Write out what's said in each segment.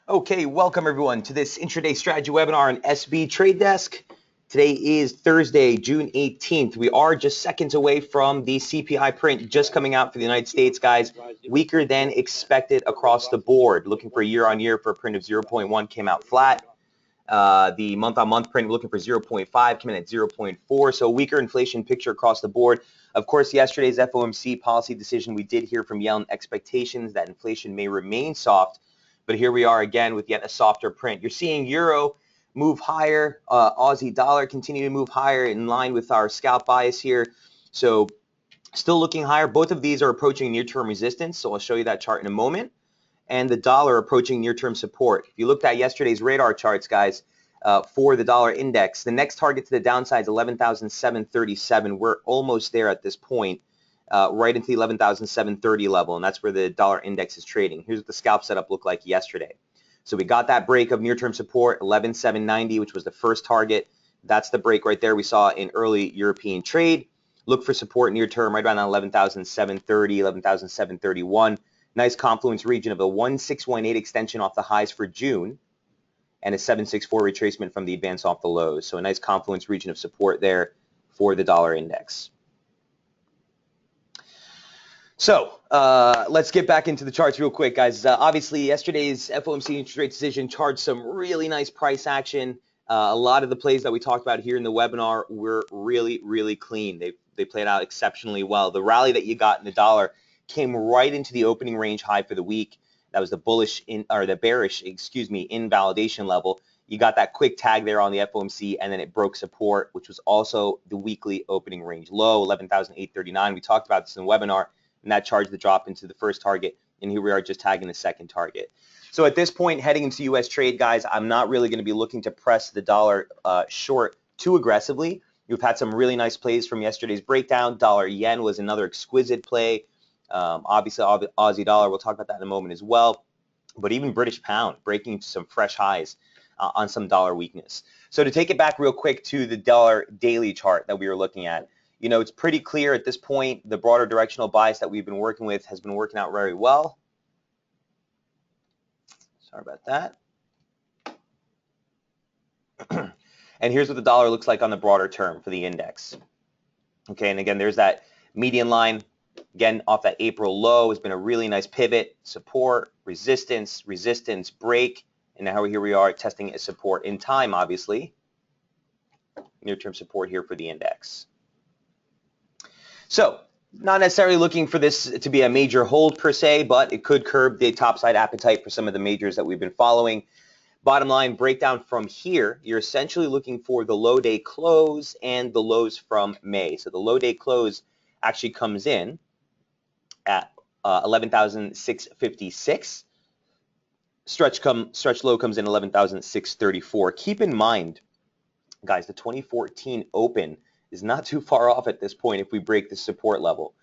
Okay, welcome everyone to this intraday strategy webinar on SB Trade Desk. Today is Thursday, June 18th. We are just seconds away from the CPI print just coming out for the United States, guys. Weaker than expected across the board. Looking for year-on-year for a print of 0.1 came out flat. The month-on-month print, we're looking for 0.5, came in at 0.4. So weaker inflation picture across the board. Of course, yesterday's FOMC policy decision, we did hear from Yellen expectations that inflation may remain soft. But here we are again with yet a softer print. You're seeing euro move higher, Aussie dollar continue to move higher in line with our scalp bias here. So still looking higher. Both of these are approaching near-term resistance. So I'll show you that chart in a moment. And the dollar approaching near-term support. If you looked at yesterday's radar charts, guys, for the dollar index, the next target to the downside is 11,737. We're almost there at this point. Right into the 11,730 level, and that's where the dollar index is trading. Here's what the scalp setup looked like yesterday. So we got that break of near-term support, 11,790, which was the first target. That's the break right there we saw in early European trade. Look for support near-term right around 11,730, 11,731. Nice confluence region of a 1618 extension off the highs for June and a 764 retracement from the advance off the lows. So a nice confluence region of support there for the dollar index. So let's get back into the charts real quick, guys. Obviously, yesterday's FOMC interest rate decision charged some really nice price action. A lot of the plays that we talked about here in the webinar were really, really clean. They played out exceptionally well. The rally that you got in the dollar came right into the opening range high for the week. That was the bearish, invalidation level. You got that quick tag there on the FOMC, and then it broke support, which was also the weekly opening range low, 11,839. We talked about this in the webinar. And that charged the drop into the first target, and here we are just tagging the second target. So at this point, heading into U.S. trade, guys, I'm not really going to be looking to press the dollar short too aggressively. You've had some really nice plays from yesterday's breakdown. Dollar yen was another exquisite play. Obviously, Aussie dollar, we'll talk about that in a moment as well. But even British pound breaking some fresh highs on some dollar weakness. So to take it back real quick to the dollar daily chart that we were looking at, you know, it's pretty clear at this point the broader directional bias that we've been working with has been working out very well. Sorry about that. And here's what the dollar looks like on the broader term for the index. Okay, and again, there's that median line. Again, off that April low has been a really nice pivot, support, resistance, resistance, break, and now here we are testing a support in time, obviously. Near-term support here for the index. So not necessarily looking for this to be a major hold per se, but it could curb the topside appetite for some of the majors that we've been following. Bottom line breakdown from here, you're essentially looking for the low day close and the lows from May. So the low day close actually comes in at 11,656. Stretch low comes in 11,634. Keep in mind, guys, the 2014 open is not too far off at this point if we break the support level.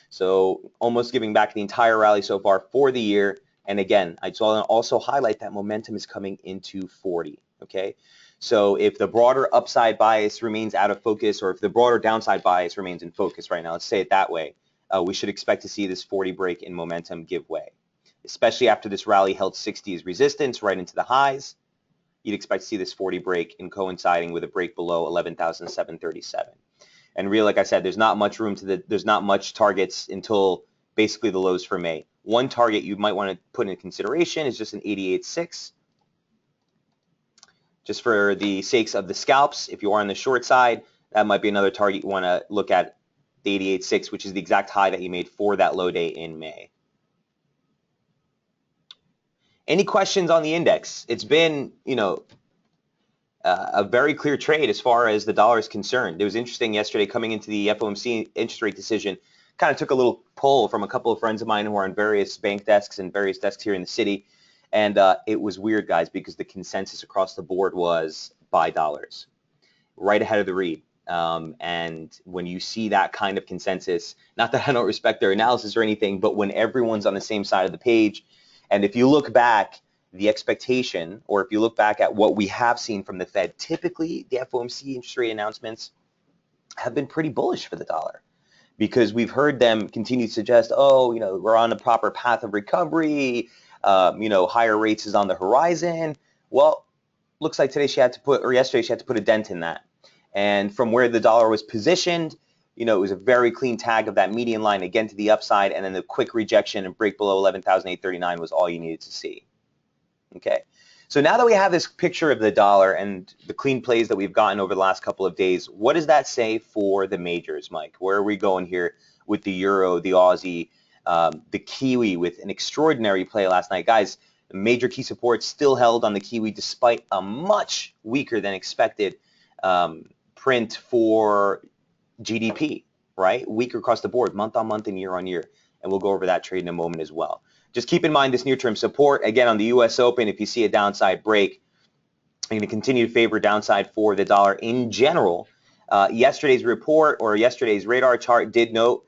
So almost giving back the entire rally so far for the year. And again, I just want to also highlight that momentum is coming into 40. Okay, so if the broader upside bias remains out of focus, or if the broader downside bias remains in focus right now, let's say it that way, we should expect to see this 40 break in momentum give way, especially after this rally held 60 as resistance right into the highs. You'd expect to see this 40 break and coinciding with a break below 11,737. And really, like I said, there's not much room to there's not much targets until basically the lows for May. One target you might want to put in consideration is just an 88.6. Just for the sakes of the scalps, if you are on the short side, that might be another target you want to look at, the 88.6, which is the exact high that you made for that low day in May. Any questions on the index? It's been, you know, a very clear trade as far as the dollar is concerned. It was interesting yesterday coming into the FOMC interest rate decision, kind of took a little poll from a couple of friends of mine who are on various bank desks and various desks here in the city. And it was weird, guys, because the consensus across the board was buy dollars, right ahead of the read. And when you see that kind of consensus, not that I don't respect their analysis or anything, but when everyone's on the same side of the page, and if you look back, the expectation, or if you look back at what we have seen from the Fed, typically the FOMC interest rate announcements have been pretty bullish for the dollar, because we've heard them continue to suggest, oh, you know, we're on the proper path of recovery. higher rates is on the horizon. Well, looks like today she had to put, or yesterday she had to put a dent in that. And from where the dollar was positioned, it was a very clean tag of that median line again to the upside, and then the quick rejection and break below 11,839 was all you needed to see. Okay, so now that we have this picture of the dollar and the clean plays that we've gotten over the last couple of days, what does that say for the majors, Mike? Where are we going here with the euro, the Aussie, the Kiwi with an extraordinary play last night? Guys, major key support still held on the Kiwi despite a much weaker than expected print for GDP, right? Weaker across the board, month on month and year on year. And we'll go over that trade in a moment as well. Just keep in mind this near-term support. Again, on the U.S. Open, if you see a downside break, I'm going to continue to favor downside for the dollar in general. Yesterday's report, or yesterday's radar chart, did note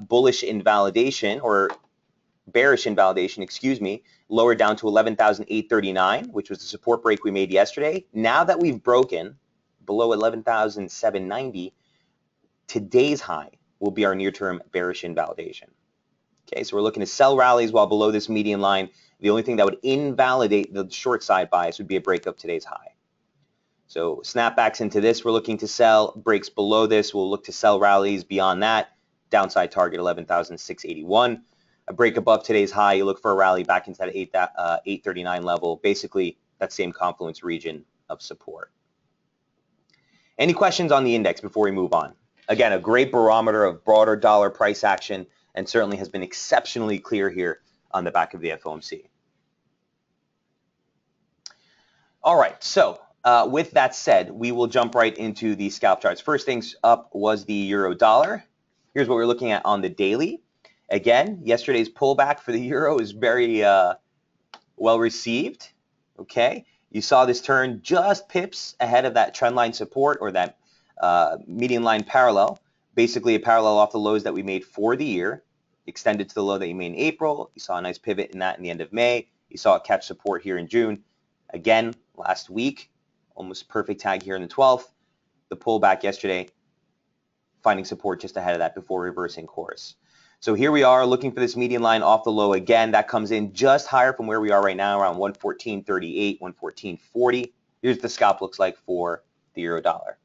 bullish invalidation, or bearish invalidation, excuse me, lowered down to 11,839, which was the support break we made yesterday. Now that we've broken below 11,790, today's high will be our near-term bearish invalidation. Okay, so we're looking to sell rallies while below this median line. The only thing that would invalidate the short side bias would be a break of today's high. So snapbacks into this, we're looking to sell. Breaks below this, we'll look to sell rallies. Beyond that, downside target 11,681. A break above today's high, you look for a rally back into that 839 level. Basically, that same confluence region of support. Any questions on the index before we move on? Again, a great barometer of broader dollar price action, and certainly has been exceptionally clear here on the back of the FOMC. All right, so with that said, we will jump right into the scalp charts. First things up was the euro dollar. Here's what we're looking at on the daily. Again, yesterday's pullback for the euro is very well received. Okay, you saw this turn just pips ahead of that trend line support, or that median line parallel. Basically a parallel off the lows that we made for the year, extended to the low that you made in April. You saw a nice pivot in that in the end of May. You saw it catch support here in June. Again, last week, almost perfect tag here in the 12th. The pullback yesterday, finding support just ahead of that before reversing course. So here we are looking for this median line off the low again. That comes in just higher from where we are right now, around 114.38, 114.40. Here's the scalp looks like for the euro dollar.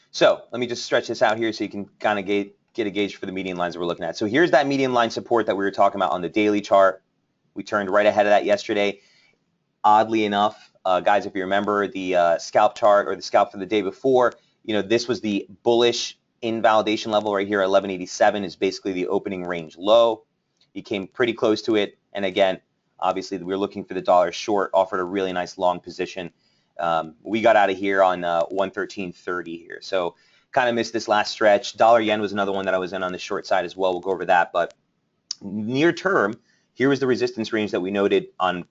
So let me just stretch this out here so you can kind of get a gauge for the median lines that we're looking at. So here's that median line support that we were talking about on the daily chart. We turned right ahead of that yesterday. Oddly enough, guys, if you remember the scalp chart, or the scalp for the day before, this was the bullish invalidation level right here. 1187 is basically the opening range low. You came pretty close to it. And again, obviously, we were looking for the dollar short, offered a really nice long position. We got out of here on 113.30 here. So kind of missed this last stretch. Dollar yen was another one that I was in on the short side as well. We'll go over that. But near term, here was the resistance range that we noted on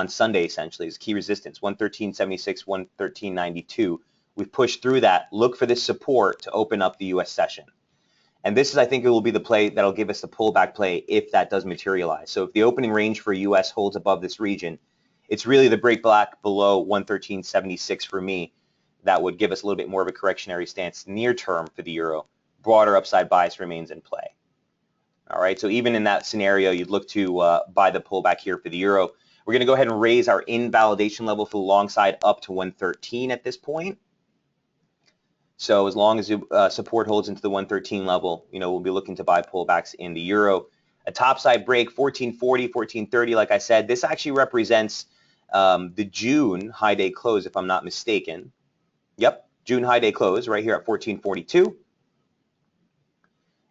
Sunday, essentially, is key resistance, 113.76, 113.92. We've pushed through that. Look for this support to open up the U.S. session. And this is, I think, it will be the play that'll give us the pullback play if that does materialize. So if the opening range for U.S. holds above this region, it's really the break back below 113.76 for me that would give us a little bit more of a correctionary stance near term for the euro. Broader upside bias remains in play. All right, so even in that scenario, you'd look to buy the pullback here for the euro. We're going to go ahead and raise our invalidation level for the long side up to 113 at this point. So as long as support holds into the 113 level, we'll be looking to buy pullbacks in the euro. A topside break, 1440, 1430, like I said, this actually represents the June high day close, if I'm not mistaken. Yep, June high day close right here at 1442.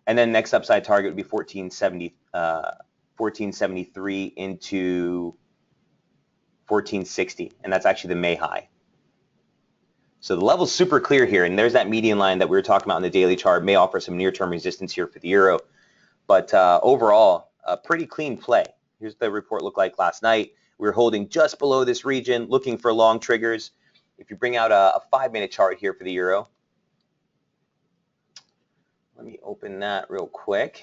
And then next upside target would be 1473 into 1460, and that's actually the May high. So the level's super clear here, and there's that median line that we were talking about on the daily chart. May offer some near-term resistance here for the euro, but overall, a pretty clean play. Here's the report looked like last night. We were holding just below this region, looking for long triggers. If you bring out a 5-minute chart here for the euro, let me open that real quick.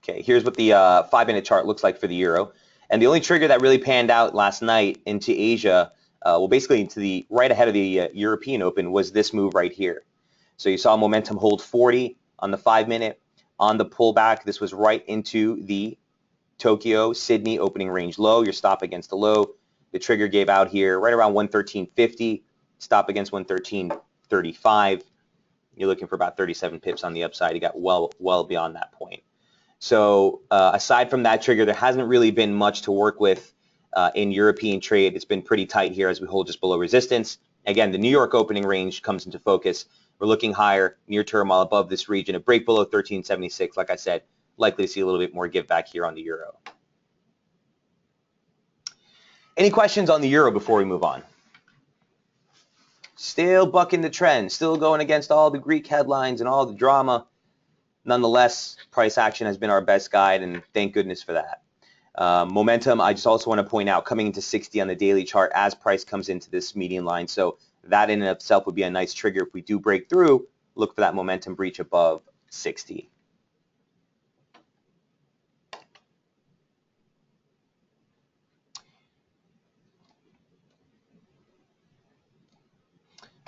Okay, here's what the 5-minute chart looks like for the euro. And the only trigger that really panned out last night into Asia, well, basically into the right ahead of the European Open, was this move right here. So you saw momentum hold 40 on the 5-minute. On the pullback, this was right into the Tokyo, Sydney opening range low, your stop against the low. The trigger gave out here right around 113.50, stop against 113.35. You're looking for about 37 pips on the upside. You got well beyond that point. So aside from that trigger, there hasn't really been much to work with in European trade. It's been pretty tight here as we hold just below resistance. Again, the New York opening range comes into focus. We're looking higher near term while above this region. A break below 1376, like I said, likely to see a little bit more give back here on the euro. Any questions on the euro before we move on? Still bucking the trend, still going against all the Greek headlines and all the drama. Nonetheless, price action has been our best guide, and thank goodness for that. Momentum, I just also want to point out, coming into 60 on the daily chart as price comes into this median line. So that in and of itself would be a nice trigger. If we do break through, look for that momentum breach above 60.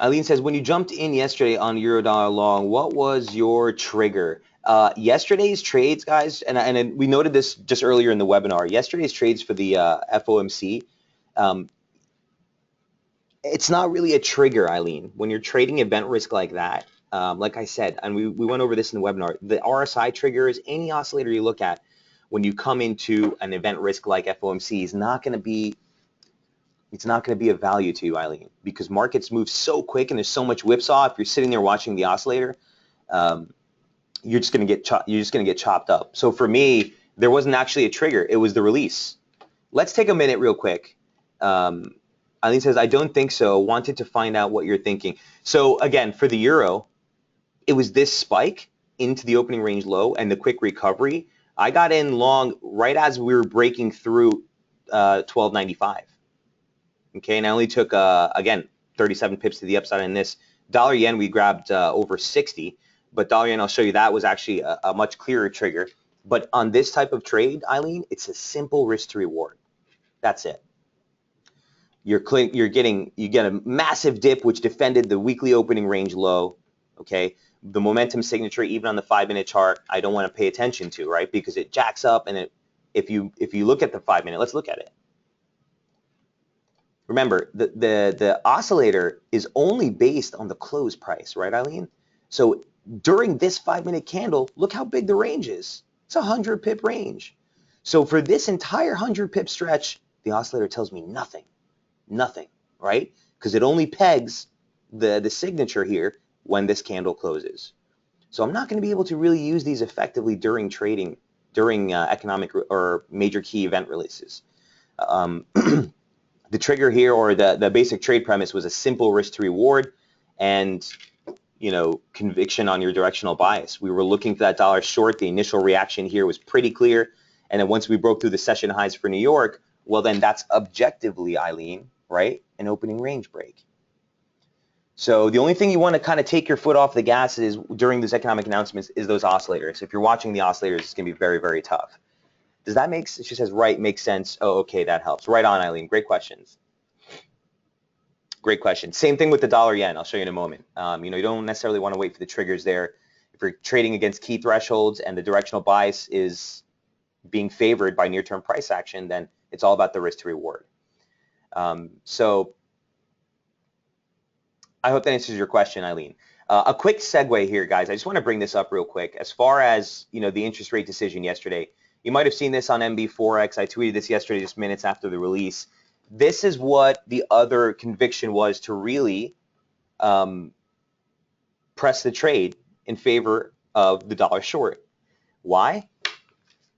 Eileen says, when you jumped in yesterday on Eurodollar long, what was your trigger? Yesterday's trades, guys, and we noted this just earlier in the webinar, yesterday's trades for the FOMC, it's not really a trigger, Eileen. When you're trading event risk like that, like I said, and we went over this in the webinar, the RSI trigger is any oscillator you look at when you come into an event risk like FOMC is not going to be, it's not going to be of value to you, Eileen, because markets move so quick and there's so much whipsaw. If you're sitting there watching the oscillator, you're just going to get chopped up. So for me, there wasn't actually a trigger. It was the release. Let's take a minute real quick. Eileen says, I don't think so. Wanted to find out what you're thinking. So again, for the euro, it was this spike into the opening range low and the quick recovery. I got in long right as we were breaking through 12.95. Okay, and I only took, again, 37 pips to the upside on this. Dollar yen, we grabbed over 60, but dollar yen, I'll show you, that was actually a much clearer trigger. But on this type of trade, Eileen, it's a simple risk to reward. That's it. You get a massive dip, which defended the weekly opening range low, okay? The momentum signature, even on the 5-minute chart, I don't want to pay attention to, right? Because it jacks up, and if you look at the 5-minute, let's look at it. Remember, the oscillator is only based on the close price, right, Eileen? So during this 5-minute candle, look how big the range is. It's a 100 pip range. So for this entire 100 pip stretch, the oscillator tells me nothing, right? Because it only pegs the signature here when this candle closes. So I'm not going to be able to really use these effectively during trading, during economic or major key event releases. The trigger here, or the basic trade premise, was a simple risk to reward and, you know, conviction on your directional bias. We were looking for that dollar short. The initial reaction here was pretty clear. And then once we broke through the session highs for New York, well, then that's objectively, Eileen, right, an opening range break. So the only thing you want to kind of take your foot off the gas is during these economic announcements is those oscillators. If you're watching the oscillators, it's going to be very, very tough. Does that make sense? She says, right, makes sense. Oh, okay, that helps. Right on, Eileen. Great questions. Great question. Same thing with the dollar yen. I'll show you in a moment. You know, you don't necessarily want to wait for the triggers there. If you're trading against key thresholds and the directional bias is being favored by near-term price action, then it's all about the risk to reward. So I hope that answers your question, Eileen. A quick segue here, guys. I just want to bring this up real quick. As far as, you know, the interest rate decision yesterday, you might have seen this on MB Forex. I tweeted this yesterday, just minutes after the release. This is what the other conviction was to really press the trade in favor of the dollar short. Why?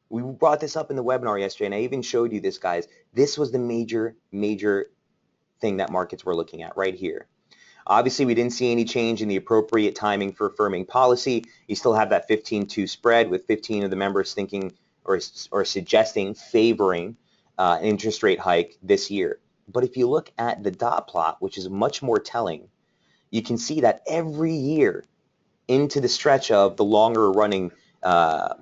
We brought this up in the webinar yesterday, and I even showed you this, guys. This was the major thing that markets were looking at right here. Obviously, we didn't see any change in the appropriate timing for firming policy. You still have that 15-2 spread with 15 of the members thinking or suggesting favoring an interest rate hike this year. But if you look at the dot plot, which is much more telling, you can see that every year into the stretch of the longer running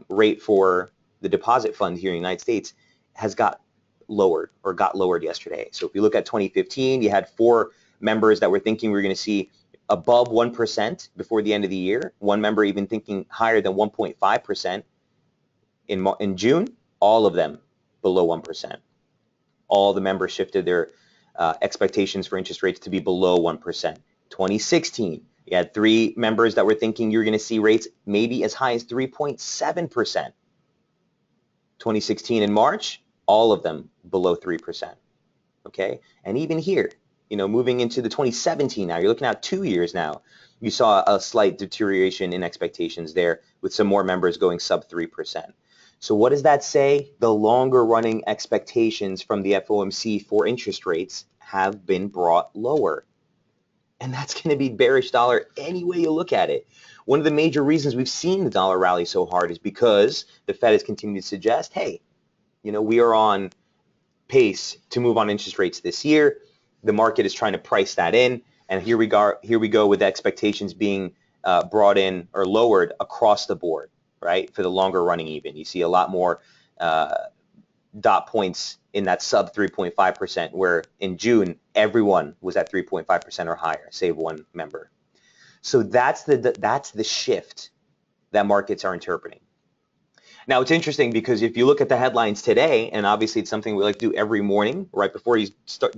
rate for the deposit fund here in the United States has got lowered yesterday. So if you look at 2015, you had 4 members that were thinking we were going to see above 1% before the end of the year. One member even thinking higher than 1.5% in June. All of them below 1%. All the members shifted their expectations for interest rates to be below 1%. 2016, you had 3 members that were thinking you're going to see rates maybe as high as 3.7%. 2016 in March, all of them below 3%. Okay, and even here, moving into the 2017 now, you're looking at 2 years now, you saw a slight deterioration in expectations there with some more members going sub 3%. So what does that say? The longer running expectations from the FOMC for interest rates have been brought lower. And that's going to be bearish dollar any way you look at it. One of the major reasons we've seen the dollar rally so hard is because the Fed has continued to suggest, hey, we are on pace to move on interest rates this year. The market is trying to price that in, and here we go with expectations being brought in or lowered across the board, right? For the longer running, even you see a lot more dot points in that sub 3.5%, where in June everyone was at 3.5% or higher, save one member. So that's the shift that markets are interpreting. Now, it's interesting because if you look at the headlines today, and obviously it's something we like to do every morning, right before you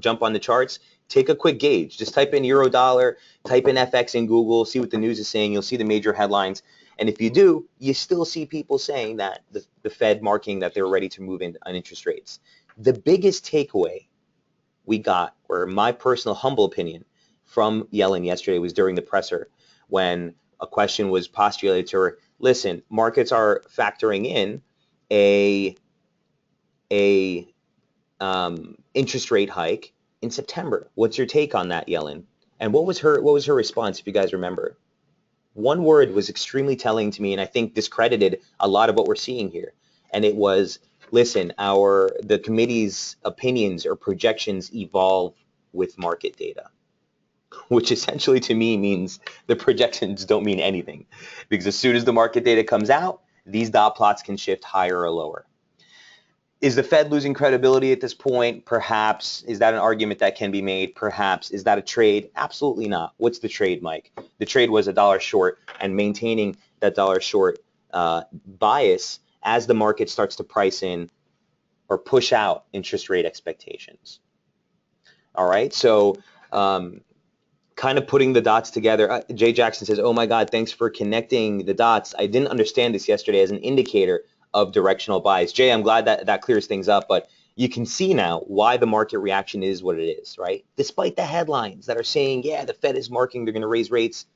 jump on the charts, take a quick gauge. Just type in euro dollar, type in FX in Google, see what the news is saying. You'll see the major headlines. And if you do, you still see people saying that the Fed marking that they're ready to move in on interest rates. The biggest takeaway we got, or my personal humble opinion from Yellen yesterday, was during the presser when a question was postulated to her. Listen, markets are factoring in a interest rate hike in September. What's your take on that, Yellen? And what was her response, if you guys remember? One word was extremely telling to me, and I think discredited a lot of what we're seeing here. And it was, listen, the committee's opinions or projections evolve with market data, which essentially to me means the projections don't mean anything, because as soon as the market data comes out, these dot plots can shift higher or lower. Is the Fed losing credibility at this point? Perhaps. Is that an argument that can be made? Perhaps. Is that a trade? Absolutely not. What's the trade, Mike? The trade was a dollar short, and maintaining that dollar short bias as the market starts to price in or push out interest rate expectations. All right, so kind of putting the dots together. Jay Jackson says, oh my God, thanks for connecting the dots. I didn't understand this yesterday as an indicator of directional bias. Jay, I'm glad that clears things up, but you can see now why the market reaction is what it is, right? Despite the headlines that are saying, yeah, the Fed is marking, they're going to raise rates.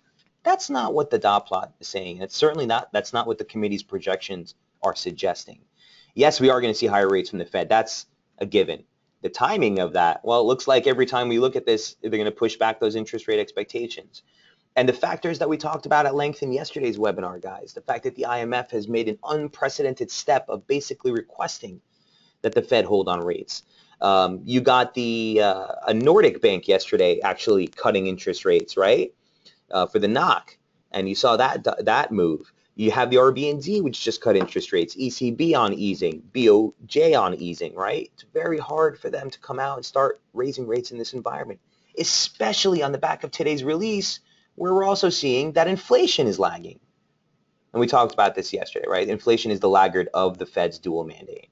That's not what the dot plot is saying. It's certainly not. That's not what the committee's projections are suggesting. Yes, we are going to see higher rates from the Fed. That's a given. The timing of that, well, it looks like every time we look at this, they're going to push back those interest rate expectations. And the factors that we talked about at length in yesterday's webinar, guys, the fact that the IMF has made an unprecedented step of basically requesting that the Fed hold on rates. You got a Nordic bank yesterday actually cutting interest rates, right, for the NOK, and you saw that move. You have the RBNZ, which just cut interest rates, ECB on easing, BOJ on easing, right? It's very hard for them to come out and start raising rates in this environment, especially on the back of today's release, where we're also seeing that inflation is lagging. And we talked about this yesterday, right? Inflation is the laggard of the Fed's dual mandate.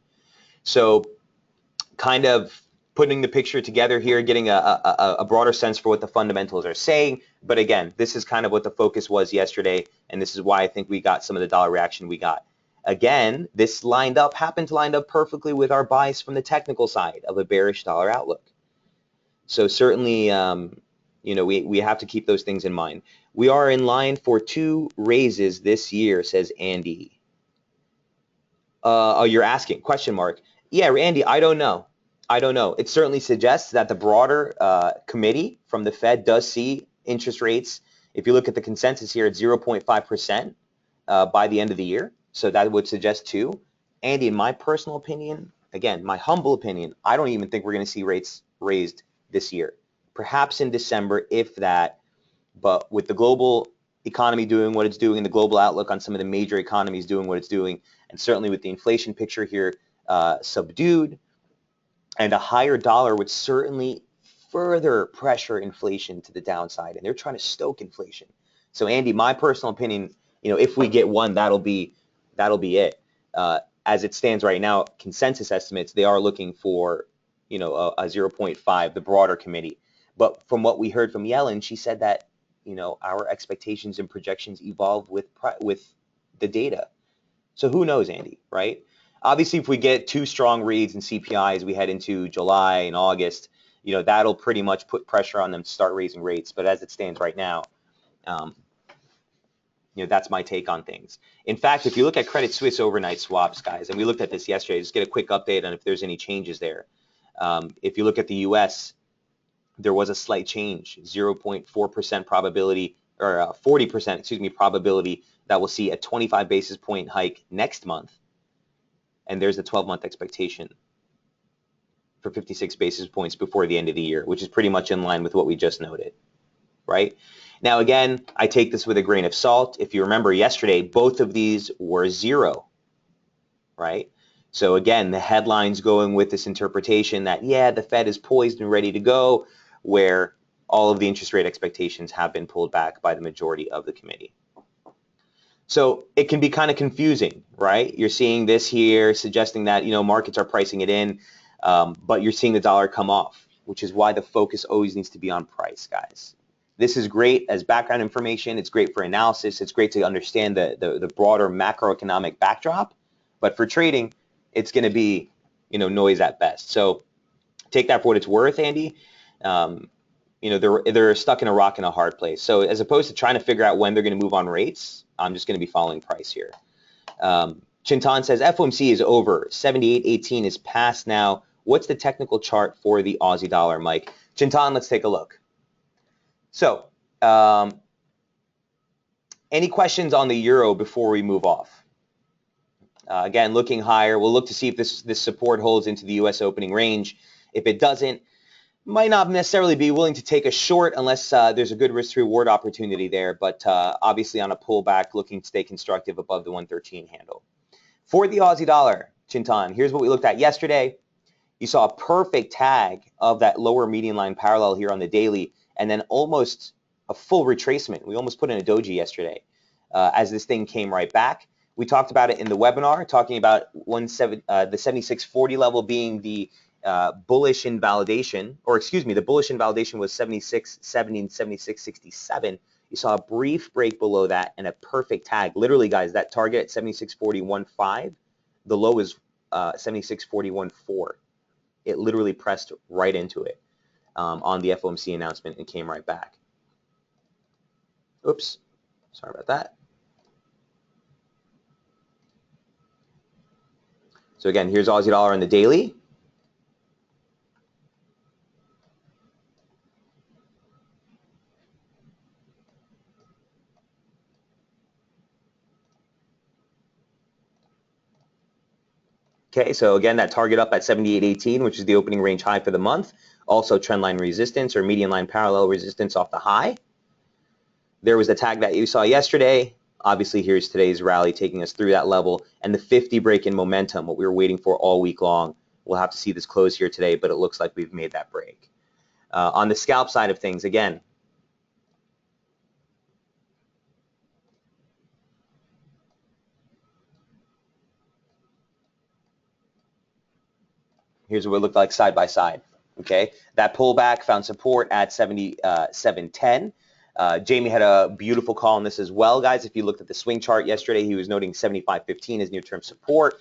So kind of putting the picture together here, getting a broader sense for what the fundamentals are saying. But again, this is kind of what the focus was yesterday, and this is why I think we got some of the dollar reaction we got. Again, this happened to line up perfectly with our bias from the technical side of a bearish dollar outlook. So certainly, we have to keep those things in mind. We are in line for 2 raises this year, says Andy. Oh, you're asking, question mark. Yeah, Andy, I don't know. It certainly suggests that the broader committee from the Fed does see interest rates, if you look at the consensus here, at 0.5% by the end of the year. So that would suggest 2. Andy, in my personal opinion, again, my humble opinion, I don't even think we're going to see rates raised this year. Perhaps in December, if that, but with the global economy doing what it's doing and the global outlook on some of the major economies doing what it's doing, and certainly with the inflation picture here subdued, and a higher dollar would certainly further pressure inflation to the downside, and they're trying to stoke inflation. So Andy, my personal opinion, if we get one, that'll be it. As it stands right now, consensus estimates, they are looking for, a 0.5, the broader committee. But from what we heard from Yellen, she said that, our expectations and projections evolve with the data. So who knows, Andy, right? Obviously, if we get two strong reads in CPI as we head into July and August, that'll pretty much put pressure on them to start raising rates. But as it stands right now, that's my take on things. In fact, if you look at Credit Suisse overnight swaps, guys, and we looked at this yesterday, just get a quick update on if there's any changes there. If you look at the U.S., there was a slight change, 0.4% probability, or 40%, probability that we'll see a 25 basis point hike next month. And there's the 12-month expectation for 56 basis points before the end of the year, which is pretty much in line with what we just noted, right? Now, again, I take this with a grain of salt. If you remember yesterday, both of these were 0, right? So again, the headline's going with this interpretation that, yeah, the Fed is poised and ready to go, where all of the interest rate expectations have been pulled back by the majority of the committee. So it can be kind of confusing, right? You're seeing this here suggesting that, markets are pricing it in, but you're seeing the dollar come off, which is why the focus always needs to be on price, guys. This is great as background information. It's great for analysis. It's great to understand the broader macroeconomic backdrop. But for trading, it's going to be, noise at best. So take that for what it's worth, Andy. They're stuck in a rock and a hard place. So as opposed to trying to figure out when they're going to move on rates, I'm just going to be following price here. Chintan says FOMC is over. 78.18 is past now. What's the technical chart for the Aussie dollar, Mike? Chintan, let's take a look. So any questions on the euro before we move off? Again, looking higher, we'll look to see if this support holds into the U.S. opening range. If it doesn't, might not necessarily be willing to take a short unless there's a good risk-to-reward opportunity there, but obviously on a pullback, looking to stay constructive above the 113 handle. For the Aussie dollar, Chintan, here's what we looked at yesterday. You saw a perfect tag of that lower median line parallel here on the daily, and then almost a full retracement. We almost put in a doji yesterday as this thing came right back. We talked about it in the webinar, talking about the 7640 level being the bullish invalidation, or excuse me, the bullish invalidation was 7670 and 7667. You saw a brief break below that and a perfect tag. Literally, guys, that target at 7640.15, the low is 7640.14. It literally pressed right into it on the FOMC announcement and came right back. Oops, sorry about that. So again, here's Aussie dollar on the daily. Okay, so again, that target up at 78.18, which is the opening range high for the month. Also trendline resistance or median line parallel resistance off the high. There was the tag that you saw yesterday. Obviously, here's today's rally taking us through that level. And the 50 break in momentum, what we were waiting for all week long. We'll have to see this close here today, but it looks like we've made that break. On the scalp side of things, again, here's what it looked like side by side. Okay, that pullback found support at 77.10. Jamie had a beautiful call on this as well, guys. If you looked at the swing chart yesterday, he was noting 75.15 as near-term support.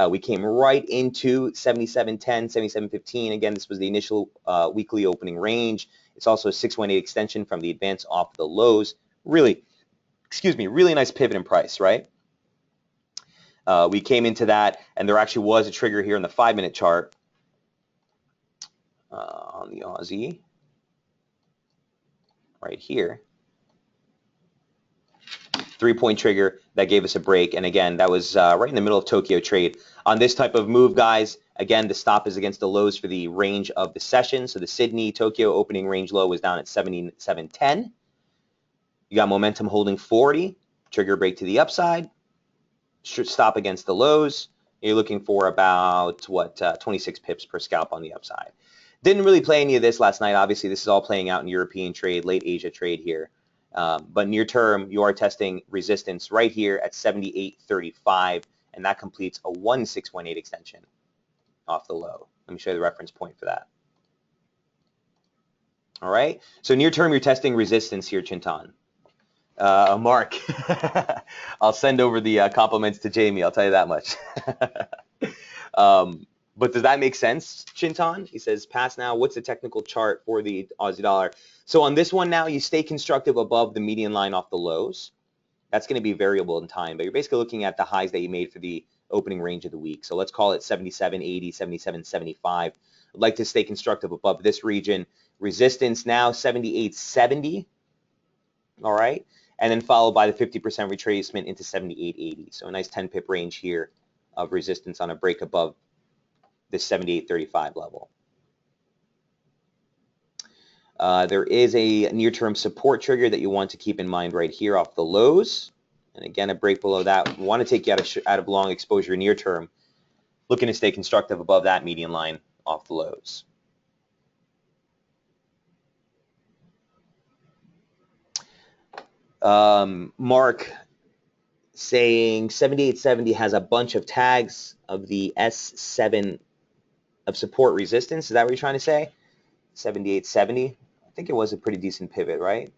We came right into 77.10, 77.15. Again, this was the initial weekly opening range. It's also a 618 extension from the advance off the lows. Really, really nice pivot in price, right? We came into that, and there actually was a trigger here in the 5-minute chart on the Aussie right here. 3-point trigger that gave us a break, and again, that was right in the middle of Tokyo trade. On this type of move, guys, again, the stop is against the lows for the range of the session. So the Sydney Tokyo opening range low was down at 77.10. You got momentum holding 40, trigger break to the upside, stop against the lows. You're looking for about 26 pips per scalp on the upside. Didn't really play any of this last night. Obviously, this is all playing out in European trade, late Asia trade here. But near term, you are testing resistance right here at 78.35, and that completes a 1618 extension off the low. Let me show you the reference point for that. All right, so near term, you're testing resistance here, Chintan. Mark, I'll send over the compliments to Jamie. I'll tell you that much. But does that make sense, Chintan? He says, pass now. What's the technical chart for the Aussie dollar? So on this one now, you stay constructive above the median line off the lows. That's going to be variable in time, but you're basically looking at the highs that you made for the opening range of the week. So let's call it 77.80, 77.75. I'd like to stay constructive above this region. Resistance now 78.70. All right, and then followed by the 50% retracement into 78.80. So a nice 10 pip range here of resistance on a break above the 78.35 level. There is a near-term support trigger that you want to keep in mind right here off the lows. And again, a break below that. We want to take you out of long exposure near term, looking to stay constructive above that median line off the lows. Mark saying 78.70 has a bunch of tags of the S7 of support resistance. Is that what you're trying to say? 78.70. I think it was a pretty decent pivot, right?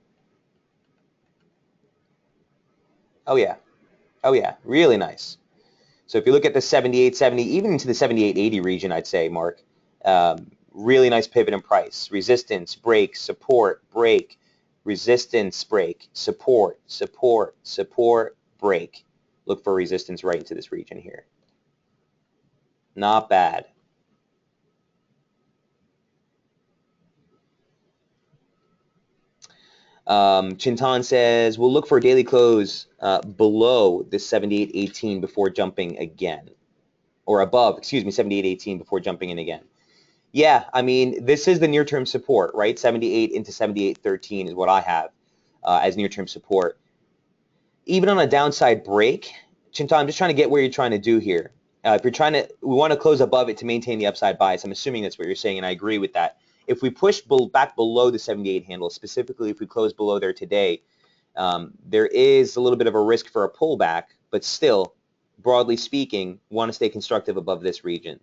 Oh yeah. Oh yeah, really nice. So if you look at the 78.70, even into the 78.80 region, I'd say, Mark, really nice pivot in price. Resistance, break, support, break, resistance, break, support, support, support, break. Look for resistance right into this region here. Not bad. Chintan says, we'll look for a daily close below the 78.18 before jumping again. Or above, excuse me, 78.18 before jumping in again. Yeah, I mean, this is the near-term support, right? 78 into 78.13 is what I have as near-term support. Even on a downside break, Chintan, I'm just trying to get where you're trying to do here. If you're trying to, we want to close above it to maintain the upside bias. I'm assuming that's what you're saying, and I agree with that. If we push back below the 78 handle, specifically if we close below there today, there is a little bit of a risk for a pullback, but still, broadly speaking, want to stay constructive above this region,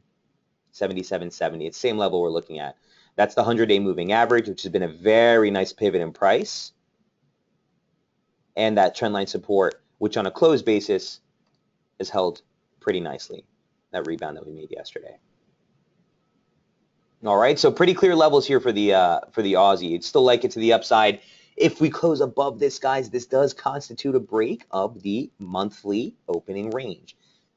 77.70. It's the same level we're looking at. That's the 100-day moving average, which has been a very nice pivot in price, and that trendline support, which on a close basis is held pretty nicely, that rebound that we made yesterday. All right, so pretty clear levels here for the Aussie. You'd still like it to the upside. If we close above this, guys, this does constitute a break of the monthly opening range.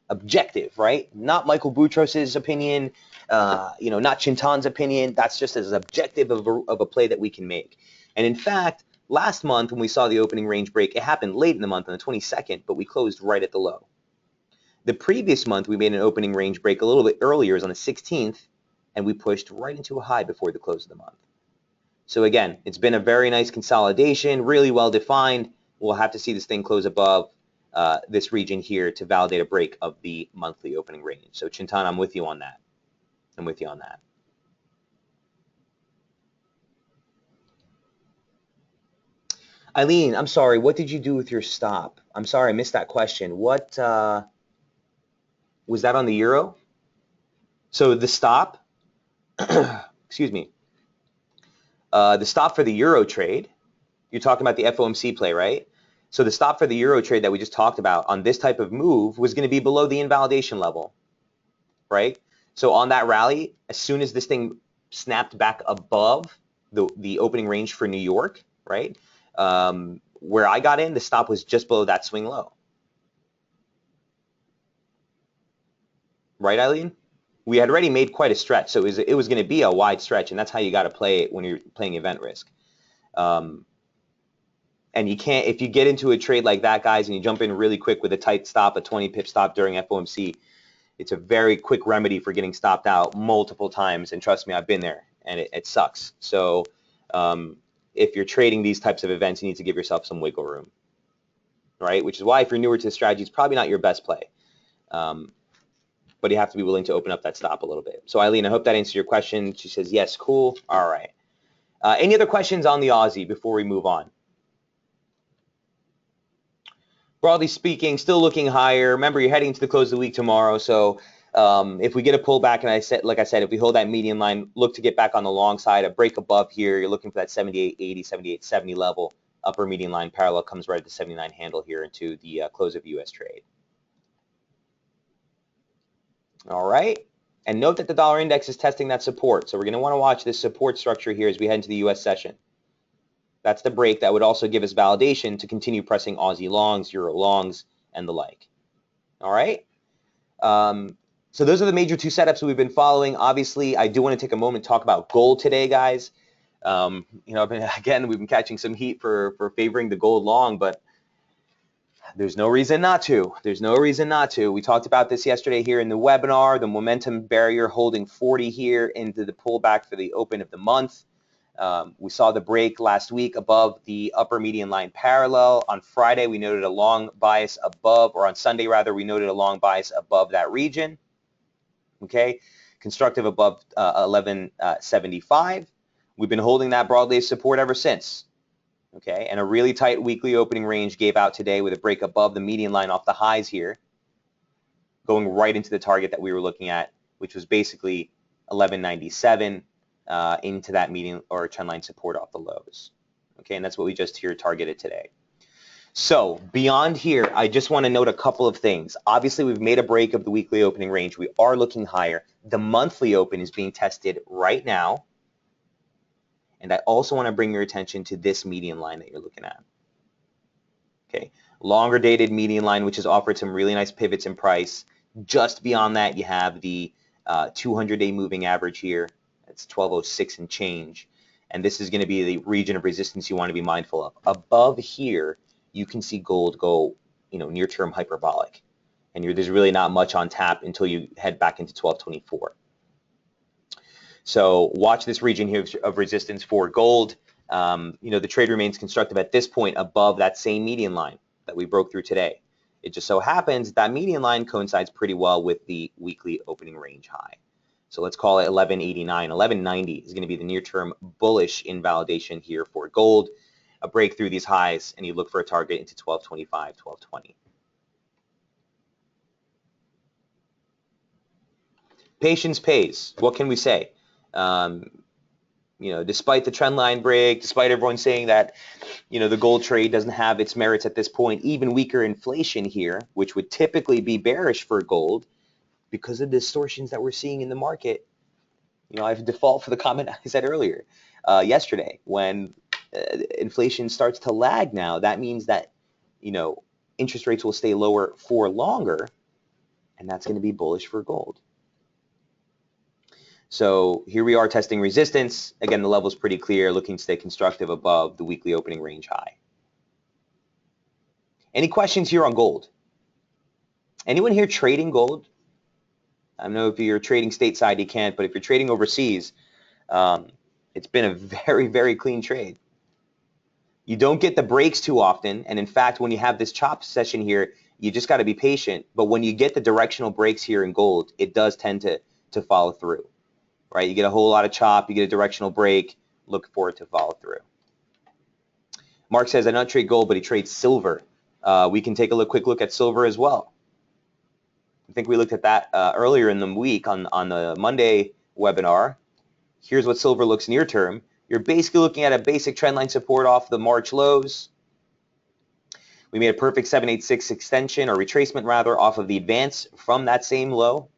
Objective, right? Not Michael Boutros' opinion, not Chintan's opinion. That's just as objective of a play that we can make. And in fact, last month when we saw the opening range break, it happened late in the month on the 22nd, but we closed right at the low. The previous month, we made an opening range break a little bit earlier, it was on the 16th, and we pushed right into a high before the close of the month. So again, it's been a very nice consolidation, really well defined. We'll have to see this thing close above this region here to validate a break of the monthly opening range. So Chintan, I'm with you on that. I'm with you on that. Eileen, I'm sorry, what did you do with your stop? I'm sorry, I missed that question. What was that on the euro? So the stop, excuse me, the stop for the euro trade, you're talking about the FOMC play, right? So the stop for the euro trade that we just talked about on this type of move was going to be below the invalidation level, right? So on that rally, as soon as this thing snapped back above the opening range for New York, right, where I got in, the stop was just below that swing low. Right, Eileen? We had already made quite a stretch, so it was going to be a wide stretch, and that's how you got to play it when you're playing event risk. And you can't, if you get into a trade like that, guys, and you jump in really quick with a tight stop, a 20 pip stop during FOMC, it's a very quick remedy for getting stopped out multiple times. And trust me, I've been there, and it sucks. So if you're trading these types of events, you need to give yourself some wiggle room, right? Which is why if you're newer to the strategy, it's probably not your best play. but you have to be willing to open up that stop a little bit. So Eileen, I hope that answers your question. She says, yes, cool. All right. Any other questions on the Aussie before we move on? Broadly speaking, still looking higher. Remember, you're heading to the close of the week tomorrow, so if we get a pullback, and like I said, if we hold that median line, look to get back on the long side, a break above here, you're looking for that 78.80, 78.70 level. Upper median line parallel comes right at the 79 handle here into the close of U.S. trade. All right, and note that the dollar index is testing that support, so we're going to want to watch this support structure here as we head into the U.S. session. That's the break that would also give us validation to continue pressing Aussie longs, Euro longs, and the like. All right. So those are the major two setups we've been following. Obviously, I do want to take a moment to talk about gold today, guys. You know, again, we've been catching some heat for favoring the gold long, but there's no reason not to. There's no reason not to. We talked about this yesterday here in the webinar, the momentum barrier holding 40 here into the pullback for the open of the month. We saw the break last week above the upper median line parallel. On Friday, we noted a long bias above, or on Sunday rather, we noted a long bias above that region. Okay, constructive above 1175. We've been holding that broadly as support ever since. Okay, and a really tight weekly opening range gave out today with a break above the median line off the highs here, going right into the target that we were looking at, which was basically 1197. Into that median or trendline support off the lows. Okay, and that's what we just here targeted today. So beyond here, I just want to note a couple of things. Obviously, we've made a break of the weekly opening range. We are looking higher. The monthly open is being tested right now. And I also want to bring your attention to this median line that you're looking at. Okay, longer dated median line, which has offered some really nice pivots in price. Just beyond that, you have the 200-day moving average here. It's 1206 and change, and this is going to be the region of resistance you want to be mindful of. Above here, you can see gold go, you know, near-term hyperbolic, and there's really not much on tap until you head back into 1224. So watch this region here of resistance for gold. You know, the trade remains constructive at this point above that same median line that we broke through today. It just so happens that median line coincides pretty well with the weekly opening range high. So let's call it 1189. 1190 is going to be the near-term bullish invalidation here for gold. A break through these highs, and you look for a target into 1225, 1220. Patience pays. What can we say? You know, despite the trend line break, despite everyone saying that, you know, the gold trade doesn't have its merits at this point, even weaker inflation here, which would typically be bearish for gold, because of the distortions that we're seeing in the market. You know, I default for the comment I said earlier yesterday. When inflation starts to lag now, that means that, you know, interest rates will stay lower for longer, and that's going to be bullish for gold. So here we are testing resistance. Again, the level is pretty clear, looking to stay constructive above the weekly opening range high. Any questions here on gold? Anyone here trading gold? I don't know if you're trading stateside, you can't, but if you're trading overseas, it's been a very, very clean trade. You don't get the breaks too often, and in fact, when you have this chop session here, you just got to be patient. But when you get the directional breaks here in gold, it does tend to follow through, right? You get a whole lot of chop, you get a directional break, look for it to follow through. Mark says, I don't trade gold, but he trades silver. We can take a quick look at silver as well. I think we looked at that earlier in the week on the Monday webinar. Here's what silver looks near term. You're basically looking at a basic trendline support off the March lows. We made a perfect 786 extension, or retracement rather, off of the advance from that same low.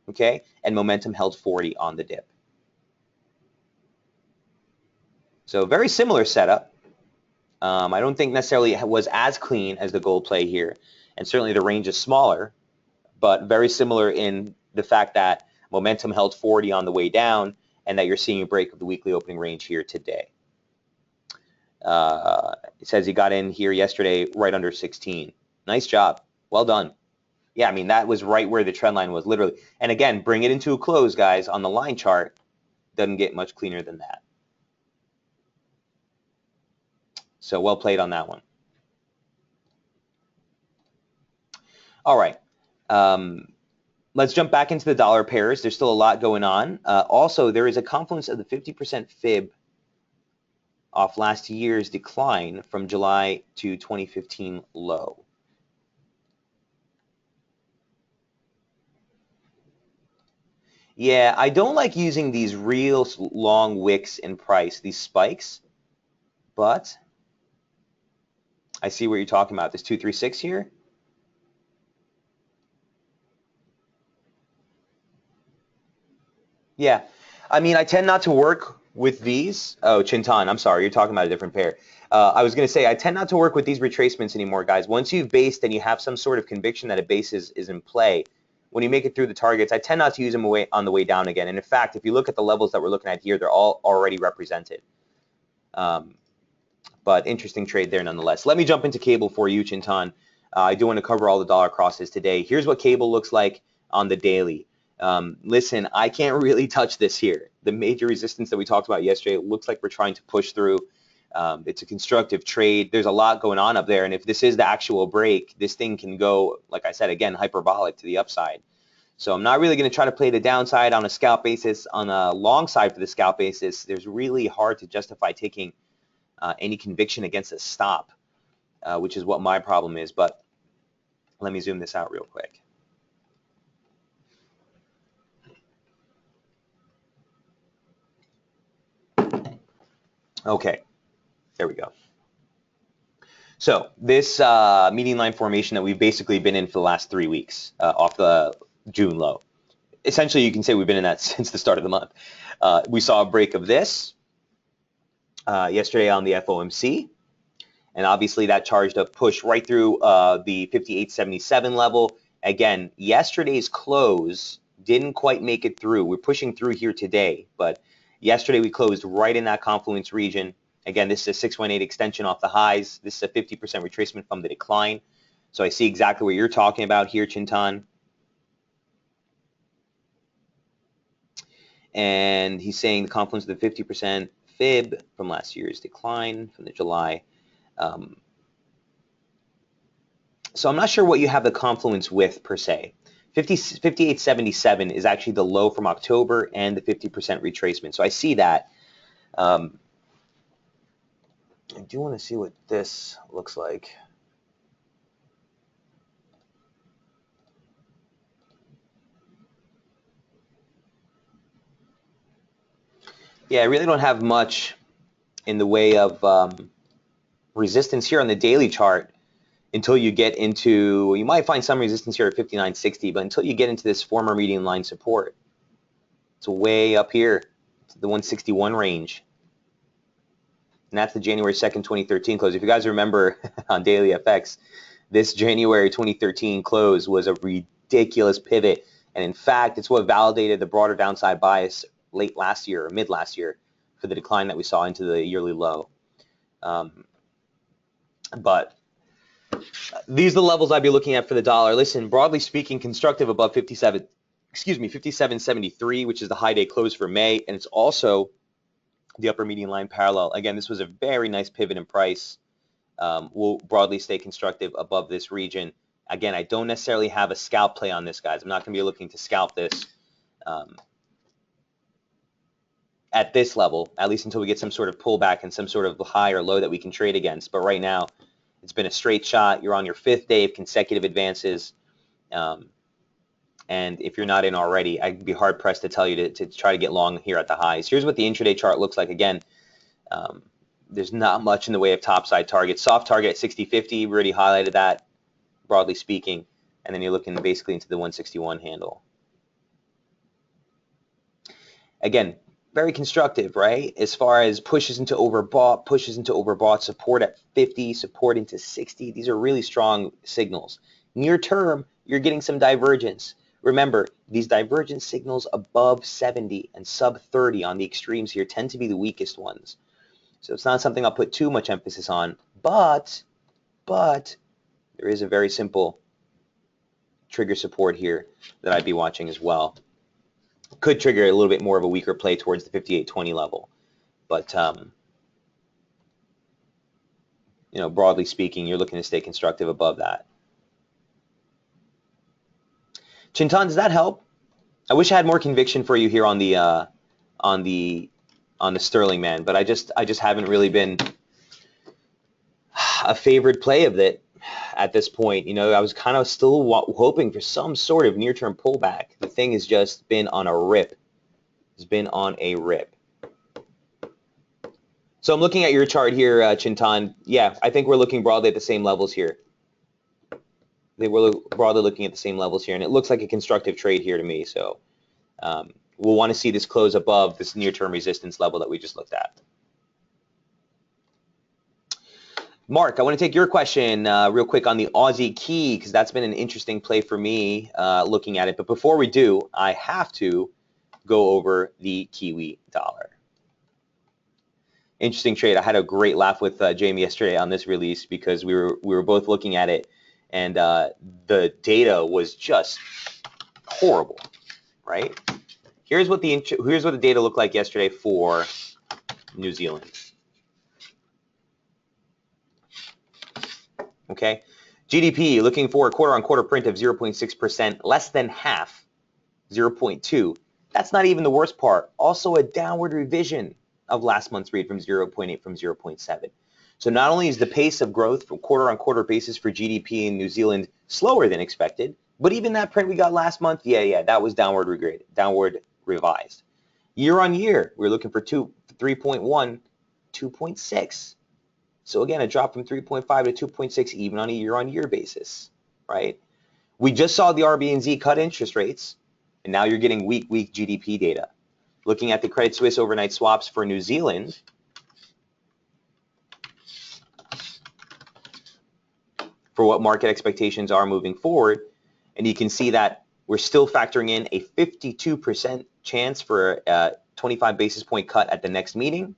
Okay, and momentum held 40 on the dip. So very similar setup. I don't think necessarily it was as clean as the gold play here, and certainly the range is smaller, but very similar in the fact that momentum held 40 on the way down, and that you're seeing a break of the weekly opening range here today. It says he got in here yesterday right under 16. Nice job. Well done. Yeah, I mean, that was right where the trend line was, literally. And again, bring it into a close, guys, on the line chart. Doesn't get much cleaner than that. So well played on that one. All right. Let's jump back into the dollar pairs. There's still a lot going on. Also, there is a confluence of the 50% fib off last year's decline from July to 2015 low. Yeah, I don't like using these real long wicks in price, these spikes, but I see what you're talking about. This 236 here. Yeah, I mean, I tend not to work with these. Oh, Chintan, I'm sorry, you're talking about a different pair. I was going to say, I tend not to work with these retracements anymore, guys. Once you've based and you have some sort of conviction that a base is in play, when you make it through the targets, I tend not to use them on the way down again. And in fact, if you look at the levels that we're looking at here, they're all already represented. But interesting trade there nonetheless. Let me jump into cable for you, Chintan. I do want to cover all the dollar crosses today. Here's what cable looks like on the daily. Listen, I can't really touch this here. The major resistance that we talked about yesterday, it looks like we're trying to push through. It's a constructive trade. There's a lot going on up there, and if this is the actual break, this thing can go, like I said, again, hyperbolic to the upside. So I'm not really going to try to play the downside on a scalp basis. On a long side for the scalp basis, there's really hard to justify taking any conviction against a stop, which is what my problem is. But let me zoom this out real quick. Okay, there we go. So this median line formation that we've basically been in for the last 3 weeks off the June low. Essentially, you can say we've been in that since the start of the month. We saw a break of this yesterday on the FOMC, and obviously that charged a push right through the 58.77 level. Again, yesterday's close didn't quite make it through. We're pushing through here today, but yesterday we closed right in that confluence region. Again, this is a 618 extension off the highs. This is a 50% retracement from the decline. So I see exactly what you're talking about here, Chintan. And he's saying the confluence of the 50% fib from last year's decline from the July. So I'm not sure what you have the confluence with per se. 58.77 is actually the low from October and the 50% retracement. So I see that. I do want to see what this looks like. Yeah, I really don't have much in the way of resistance here on the daily chart until you get into, you might find some resistance here at 59.60, but until you get into this former median line support, it's way up here to the 161 range. And that's the January 2nd, 2013 close. If you guys remember on Daily FX, this January 2013 close was a ridiculous pivot. And in fact, it's what validated the broader downside bias late last year or mid last year for the decline that we saw into the yearly low. But these are the levels I'd be looking at for the dollar. Listen, broadly speaking, constructive above 57.73, which is the high day close for May. And it's also the upper median line parallel. Again, this was a very nice pivot in price. We'll broadly stay constructive above this region. Again, I don't necessarily have a scalp play on this, guys. I'm not going to be looking to scalp this at this level, at least until we get some sort of pullback and some sort of high or low that we can trade against. But right now, it's been a straight shot. You're on your 5th day of consecutive advances. And if you're not in already, I'd be hard-pressed to tell you to try to get long here at the highs. Here's what the intraday chart looks like. Again, there's not much in the way of topside targets. Soft target at 60.50, we already highlighted that, broadly speaking. And then you're looking basically into the 161 handle. Again, very constructive, right? As far as pushes into overbought, support at 50, support into 60. These are really strong signals. Near term, you're getting some divergence. Remember, these divergence signals above 70 and sub 30 on the extremes here tend to be the weakest ones. So it's not something I'll put too much emphasis on, but there is a very simple trigger support here that I'd be watching as well. Could trigger a little bit more of a weaker play towards the 58.20 level, but broadly speaking, you're looking to stay constructive above that. Chintan, does that help? I wish I had more conviction for you here on the sterling, man, but I just haven't really been a favored play of it at this point. You know, I was kind of still hoping for some sort of near-term pullback. The thing has just been on a rip. It's been on a rip. So I'm looking at your chart here, Chintan. Yeah, I think we're looking broadly at the same levels here. They were broadly looking at the same levels here, and it looks like a constructive trade here to me. So we'll want to see this close above this near-term resistance level that we just looked at. Mark, I want to take your question real quick on the Aussie key, because that's been an interesting play for me looking at it. But before we do, I have to go over the Kiwi Dollar. Interesting trade. I had a great laugh with Jamie yesterday on this release because we were both looking at it, and the data was just horrible, right? Here's what the data looked like yesterday for New Zealand. Okay, GDP looking for a quarter-on-quarter print of 0.6%, less than half, 0.2. That's not even the worst part. Also a downward revision of last month's read from 0.8 from 0.7. So not only is the pace of growth from quarter-on-quarter basis for GDP in New Zealand slower than expected, but even that print we got last month, yeah, that was downward revised. Year-on-year, we're looking for 3.1, 2.6. So again, a drop from 3.5 to 2.6 even on a year-on-year basis, right? We just saw the RBNZ cut interest rates, and now you're getting weak GDP data. Looking at the Credit Suisse overnight swaps for New Zealand, for what market expectations are moving forward, and you can see that we're still factoring in a 52% chance for a 25 basis point cut at the next meeting.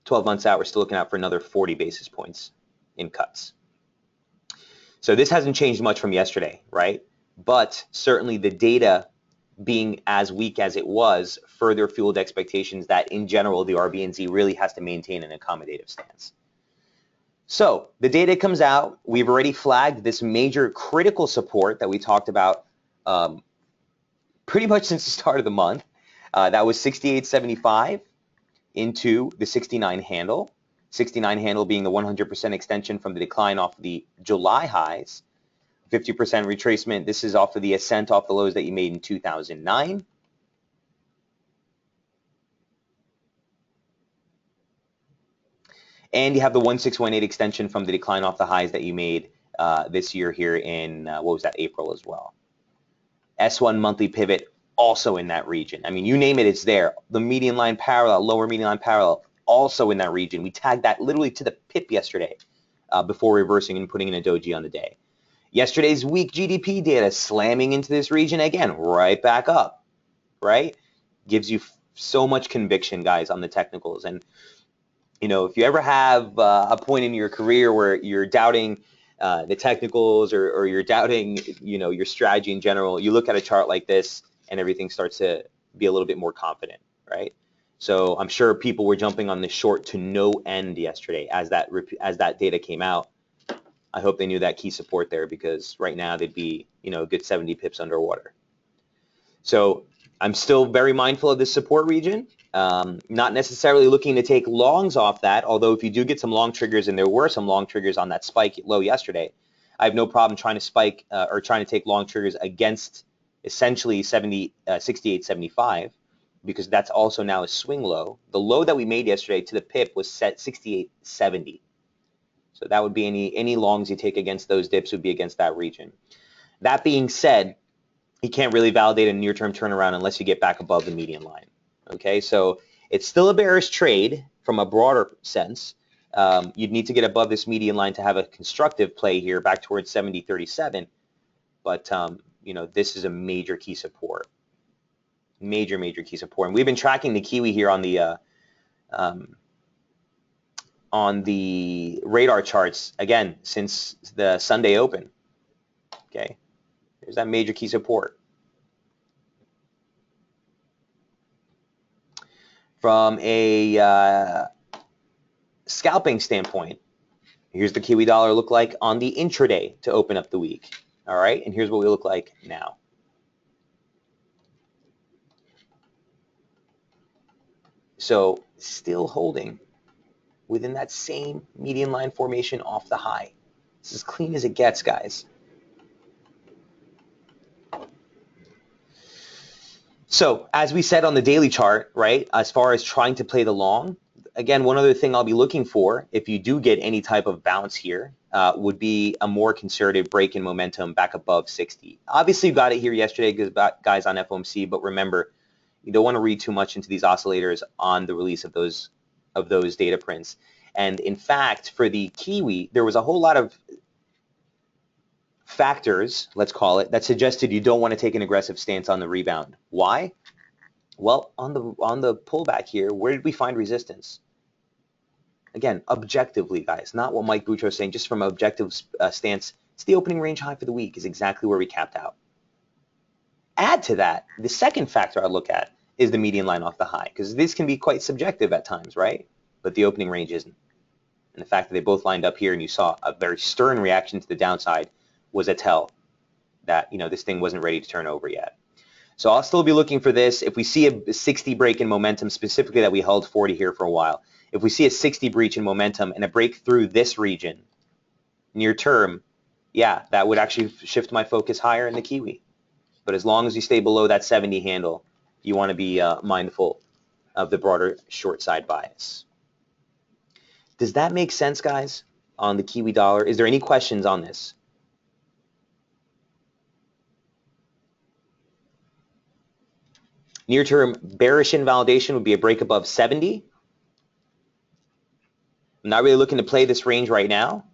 12 months out, we're still looking out for another 40 basis points in cuts. So this hasn't changed much from yesterday, right? But certainly the data being as weak as it was further fueled expectations that in general the RBNZ really has to maintain an accommodative stance. So the data comes out. We've already flagged this major critical support that we talked about pretty much since the start of the month. That was 68.75 into the 69 handle. 69 handle being the 100% extension from the decline off the July highs. 50% retracement. This is off of the ascent off the lows that you made in 2009. And you have the 1618 extension from the decline off the highs that you made this year here in, what was that, April as well. S1 monthly pivot also in that region. I mean, you name it, it's there. The median line parallel, lower median line parallel, also in that region. We tagged that literally to the pip yesterday before reversing and putting in a doji on the day. Yesterday's weak GDP data slamming into this region again, right back up, right? Gives you so much conviction, guys, on the technicals. And, you know, if you ever have a point in your career where you're doubting the technicals or you're doubting, you know, your strategy in general, you look at a chart like this and everything starts to be a little bit more confident, right? So I'm sure people were jumping on the short to no end yesterday as that data came out. I hope they knew that key support there, because right now they'd be, you know, a good 70 pips underwater. So I'm still very mindful of this support region. Not necessarily looking to take longs off that, although if you do get some long triggers, and there were some long triggers on that spike low yesterday, I have no problem trying to spike or trying to take long triggers against essentially 68.75, because that's also now a swing low. The low that we made yesterday to the pip was set 68.70. So that would be any longs you take against those dips would be against that region. That being said, you can't really validate a near-term turnaround unless you get back above the median line. Okay, so it's still a bearish trade from a broader sense. You'd need to get above this median line to have a constructive play here back towards 70.37. But you know, this is a major key support. Major key support. And we've been tracking the Kiwi here on the radar charts again since the Sunday open. Okay, there's that major key support. From a scalping standpoint, here's the Kiwi dollar look like on the intraday to open up the week. All right, and here's what we look like now. So still holding within that same median line formation off the high. It's as clean as it gets, guys. So as we said on the daily chart, right, as far as trying to play the long, again, one other thing I'll be looking for if you do get any type of bounce here would be a more conservative break in momentum back above 60. Obviously, you got it here yesterday, guys, on FOMC, but remember, you don't want to read too much into these oscillators on the release of those data prints. And in fact, for the Kiwi, there was a whole lot of factors, let's call it, that suggested you don't want to take an aggressive stance on the rebound. Why? Well, on the pullback here, where did we find resistance? Again, objectively, guys, not what Mike Boutros is saying, just from an objective stance. It's the opening range high for the week is exactly where we capped out. Add to that, the second factor I look at is the median line off the high, because this can be quite subjective at times, right? But the opening range isn't. And the fact that they both lined up here and you saw a very stern reaction to the downside was a tell that, you know, this thing wasn't ready to turn over yet. So I'll still be looking for this. If we see a 60 break in momentum, specifically that we held 40 here for a while, if we see a 60 breach in momentum and a break through this region near term, yeah, that would actually shift my focus higher in the Kiwi. But as long as you stay below that 70 handle, you want to be mindful of the broader short side bias. Does that make sense, guys, on the Kiwi dollar? Is there any questions on this? Near-term bearish invalidation would be a break above 70. I'm not really looking to play this range right now.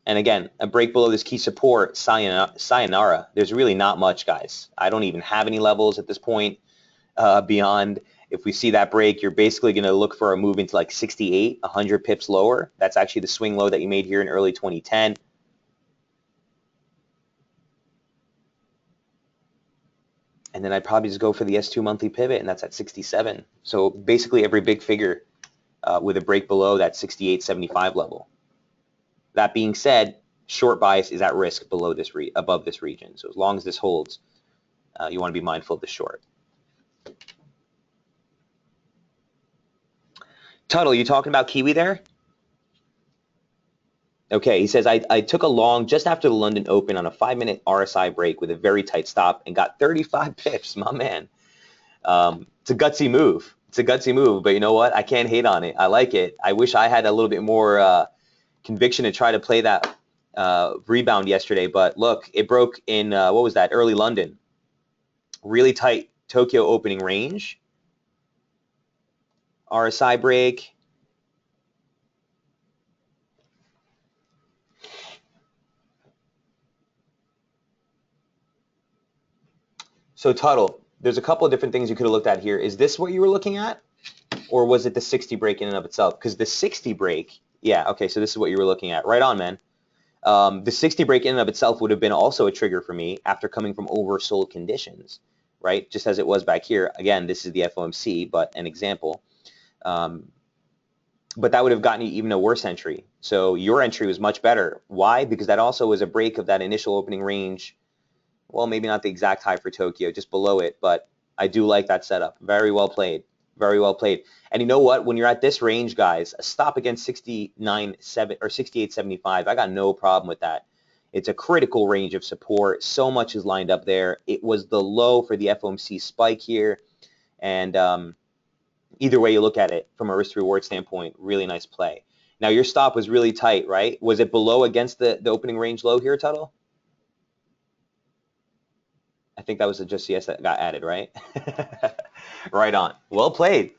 And again, a break below this key support, sayonara. There's really not much, guys. I don't even have any levels at this point beyond. If we see that break, you're basically going to look for a move into like 68, 100 pips lower. That's actually the swing low that you made here in early 2010. And then I'd probably just go for the S2 monthly pivot, and that's at 67. So basically every big figure with a break below that 68.75 level. That being said, short bias is at risk below this above this region. So as long as this holds, you want to be mindful of the short. Tuttle, you talking about Kiwi there? Okay, he says, I took a long just after the London Open on a 5-minute RSI break with a very tight stop and got 35 pips, my man. It's a gutsy move. It's a gutsy move, but you know what? I can't hate on it. I like it. I wish I had a little bit more conviction to try to play that rebound yesterday, but look, it broke in, what was that, early London. Really tight Tokyo opening range. RSI break. So Tuttle, there's a couple of different things you could have looked at here. Is this what you were looking at? Or was it the 60 break in and of itself? Because the 60 break, yeah, okay, so this is what you were looking at. Right on, man. The 60 break in and of itself would have been also a trigger for me after coming from oversold conditions, right? Just as it was back here. Again, this is the FOMC, but an example. But that would have gotten you even a worse entry. So your entry was much better. Why? Because that also was a break of that initial opening range. Well, maybe not the exact high for Tokyo, just below it, but I do like that setup. Very well played. Very well played. And you know what? When you're at this range, guys, a stop against 69.7 or 68.75, I got no problem with that. It's a critical range of support. So much is lined up there. It was the low for the FOMC spike here. And either way you look at it, from a risk-to-reward standpoint, really nice play. Now, your stop was really tight, right? Was it below against the opening range low here, Tuttle? I think that was just yes that got added, right? Right on. Well played.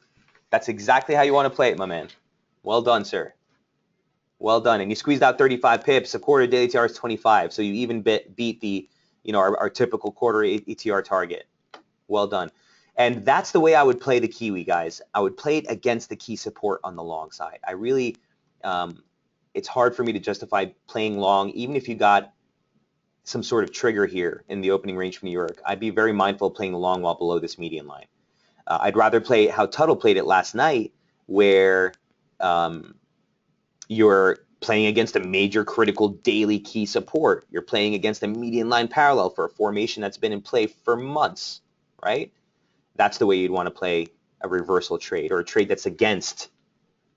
That's exactly how you want to play it, my man. Well done, sir. Well done. And you squeezed out 35 pips. A quarter daily ATR is 25. So you even beat the, you know, our typical quarter ATR target. Well done. And that's the way I would play the Kiwi, guys. I would play it against the key support on the long side. I really, it's hard for me to justify playing long, even if you got some sort of trigger here in the opening range from New York. I'd be very mindful of playing the long while below this median line. I'd rather play how Tuttle played it last night, where you're playing against a major critical daily key support. You're playing against a median line parallel for a formation that's been in play for months, right? That's the way you'd want to play a reversal trade, or a trade that's against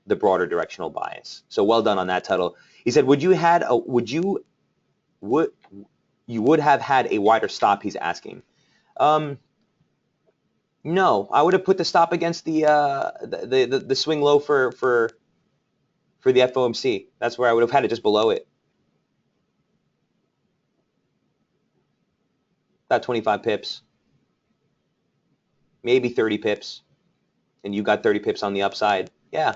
the broader directional bias. So well done on that title. He said, would you have had a wider stop? He's asking. No, I would have put the stop against the swing low for the FOMC. That's where I would have had it, just below it. About 25 pips, maybe 30 pips, and you got 30 pips on the upside. Yeah.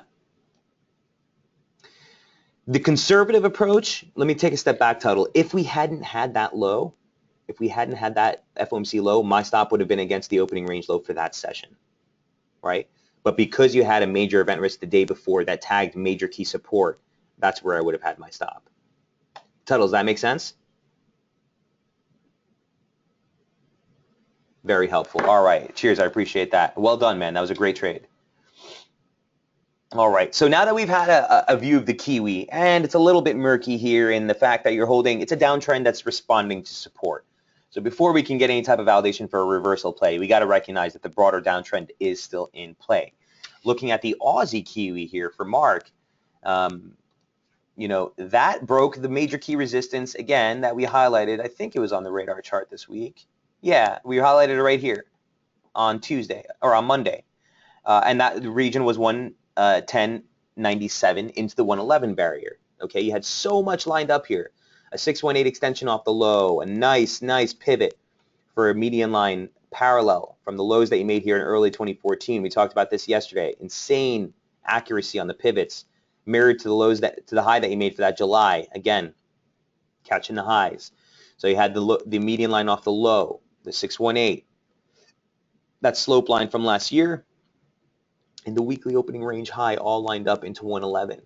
The conservative approach, let me take a step back, Tuttle. If we hadn't had that low, if we hadn't had that FOMC low, my stop would have been against the opening range low for that session, right? But because you had a major event risk the day before that tagged major key support, that's where I would have had my stop. Tuttle, does that make sense? Very helpful. All right. Cheers. I appreciate that. Well done, man. That was a great trade. All right. So now that we've had a view of the Kiwi, and it's a little bit murky here in the fact that you're holding, it's a downtrend that's responding to support. So before we can get any type of validation for a reversal play, we got to recognize that the broader downtrend is still in play. Looking at the Aussie Kiwi here for Mark, you know, that broke the major key resistance again that we highlighted. I think it was on the radar chart this week. Yeah, we highlighted it right here on Tuesday or on Monday. And that region was 110.97 into the 111 barrier. Okay, you had so much lined up here. A 618 extension off the low, a nice pivot for a median line parallel from the lows that you made here in early 2014. We talked about this yesterday. Insane accuracy on the pivots, mirrored to the lows to the high that you made for that July. Again, catching the highs. So you had the median line off the low, the 618, that slope line from last year, and the weekly opening range high all lined up into 111.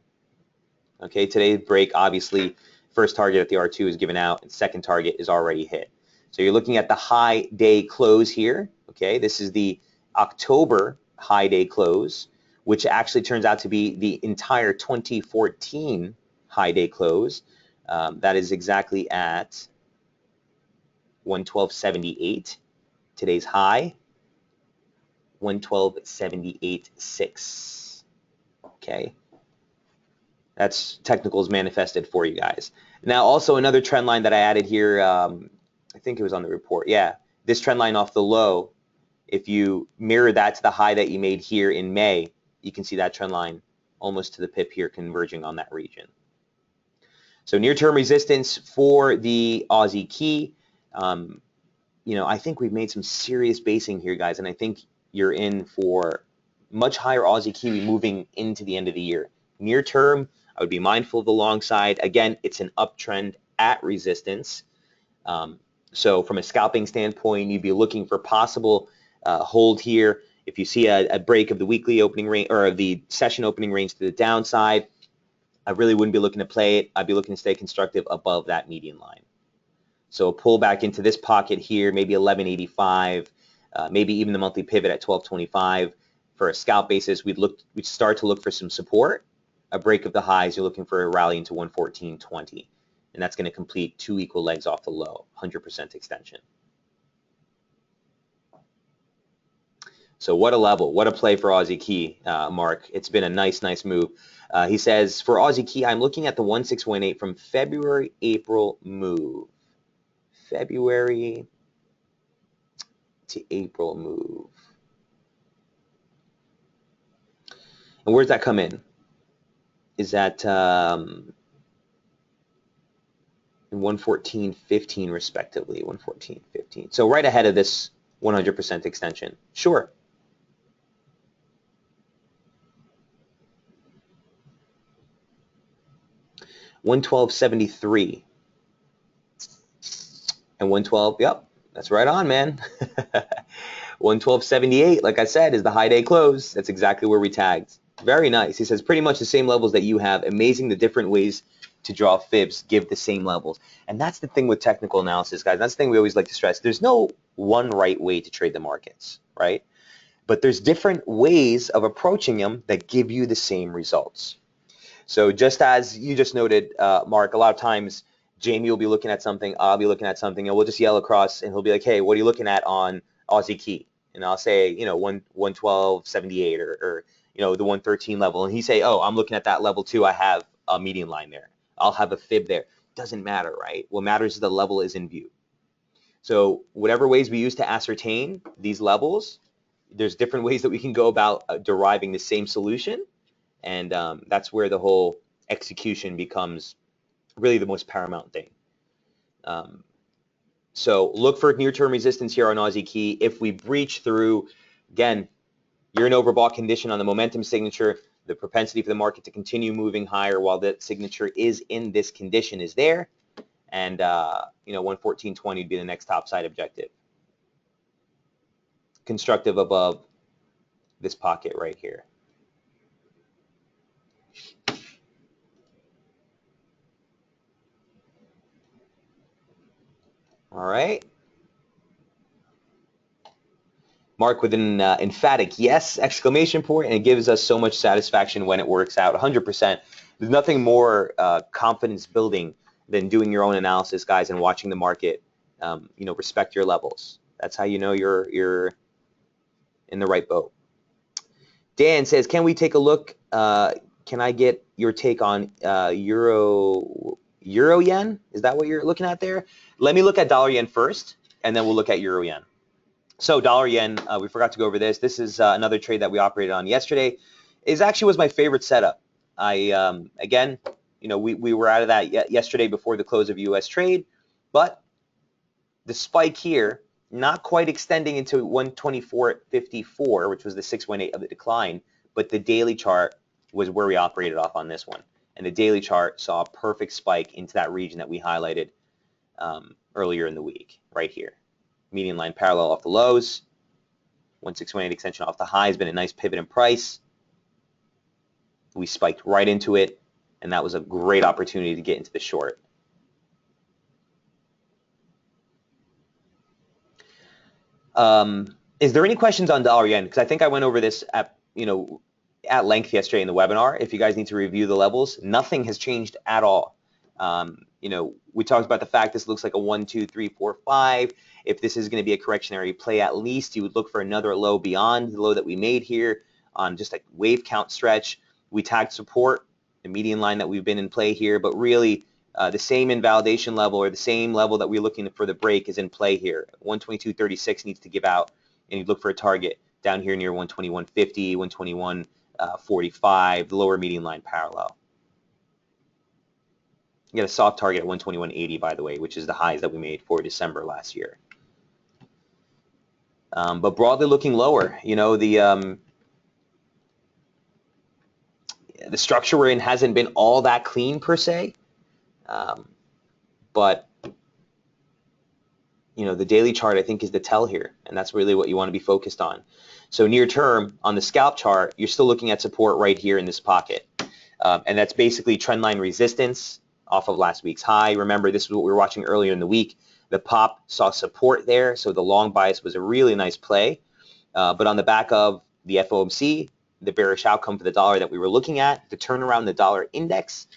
Okay, today's break, obviously, first target at the R2 is given out, and second target is already hit. So you're looking at the high day close here. Okay, this is the October high day close, which actually turns out to be the entire 2014 high day close. That is exactly at 112.78. Today's high, 112.78.6. Okay, that's technicals manifested for you guys. Now, also another trend line that I added here, I think it was on the report. Yeah, this trend line off the low, if you mirror that to the high that you made here in May, you can see that trend line almost to the pip here converging on that region. So near-term resistance for the Aussie key. You know, I think we've made some serious basing here, guys, and I think you're in for much higher Aussie Kiwi moving into the end of the year. Near term, I would be mindful of the long side. Again, it's an uptrend at resistance. So from a scalping standpoint, you'd be looking for possible hold here. If you see a break of the weekly opening range or the session opening range to the downside, I really wouldn't be looking to play it. I'd be looking to stay constructive above that median line. So a pullback into this pocket here, maybe 1185, maybe even the monthly pivot at 1225. For a scalp basis, we'd start to look for some support. A break of the highs, you're looking for a rally into 114.20, and that's going to complete two equal legs off the low, 100% extension. So what a level, what a play for Aussie Key, Mark. It's been a nice move. He says, for Aussie Key, I'm looking at the 1618 from February, April move. February to April move. And where's that come in? Is that 114.15 respectively, 114.15. So right ahead of this 100% extension. Sure. $112.73 and 112. Yep, that's right on, man. 112.78, like I said, is the high day close. That's exactly where we tagged. Very nice. He says pretty much the same levels that you have. Amazing the different ways to draw fibs give the same levels. And that's the thing with technical analysis, guys. That's the thing we always like to stress. There's no one right way to trade the markets, right? But there's different ways of approaching them that give you the same results. So just as you just noted, Mark, a lot of times Jamie will be looking at something, I'll be looking at something, and we'll just yell across, and he'll be like, hey, what are you looking at on Aussie Key? And I'll say, 112.78 or the 113 level. And he say, oh, I'm looking at that level too. I have a median line there. I'll have a fib there. Doesn't matter, right? What matters is the level is in view. So whatever ways we use to ascertain these levels, there's different ways that we can go about deriving the same solution. And that's where the whole execution becomes really the most paramount thing. So look for near-term resistance here on Aussie Key. If we breach through, again, you're in overbought condition on the momentum signature. The propensity for the market to continue moving higher while that signature is in this condition is there. And 114.20 would be the next topside objective. Constructive above this pocket right here. All right. Mark with an emphatic yes exclamation point, and it gives us so much satisfaction when it works out 100%. There's nothing more confidence building than doing your own analysis, guys, and watching the market, respect your levels. That's how you know you're in the right boat. Dan says, can we take a look? Can I get your take on euro yen? Is that what you're looking at there? Let me look at dollar yen first, and then we'll look at euro yen. So dollar yen, we forgot to go over this. This is another trade that we operated on yesterday. It actually was my favorite setup. Again, we were out of that yesterday before the close of U.S. trade, but the spike here, not quite extending into 124.54, which was the 618 of the decline, but the daily chart was where we operated off on this one. And the daily chart saw a perfect spike into that region that we highlighted earlier in the week, right here. Median line parallel off the lows, 1618 extension off the high has been a nice pivot in price. We spiked right into it, and that was a great opportunity to get into the short. Is there any questions on dollar yen? Because I think I went over this at length yesterday in the webinar. If you guys need to review the levels, nothing has changed at all. We talked about the fact this looks like a 1, 2, 3, 4, 5. If this is going to be a correctionary play, at least you would look for another low beyond the low that we made here on just a wave count stretch. We tagged support, the median line that we've been in play here, but really the same invalidation level or the same level that we're looking for the break is in play here. 122.36 needs to give out, and you look for a target down here near 121.50, 121.45, the lower median line parallel. You get a soft target at 121.80, by the way, which is the highs that we made for December last year. But broadly looking lower, the structure we're in hasn't been all that clean per se, but the daily chart I think is the tell here, and that's really what you want to be focused on. So near term on the scalp chart, you're still looking at support right here in this pocket, and that's basically trendline resistance off of last week's high. Remember, this is what we were watching earlier in the week. The pop saw support there, so the long bias was a really nice play. But on the back of the FOMC, the bearish outcome for the dollar that we were looking at, to turn around the dollar index,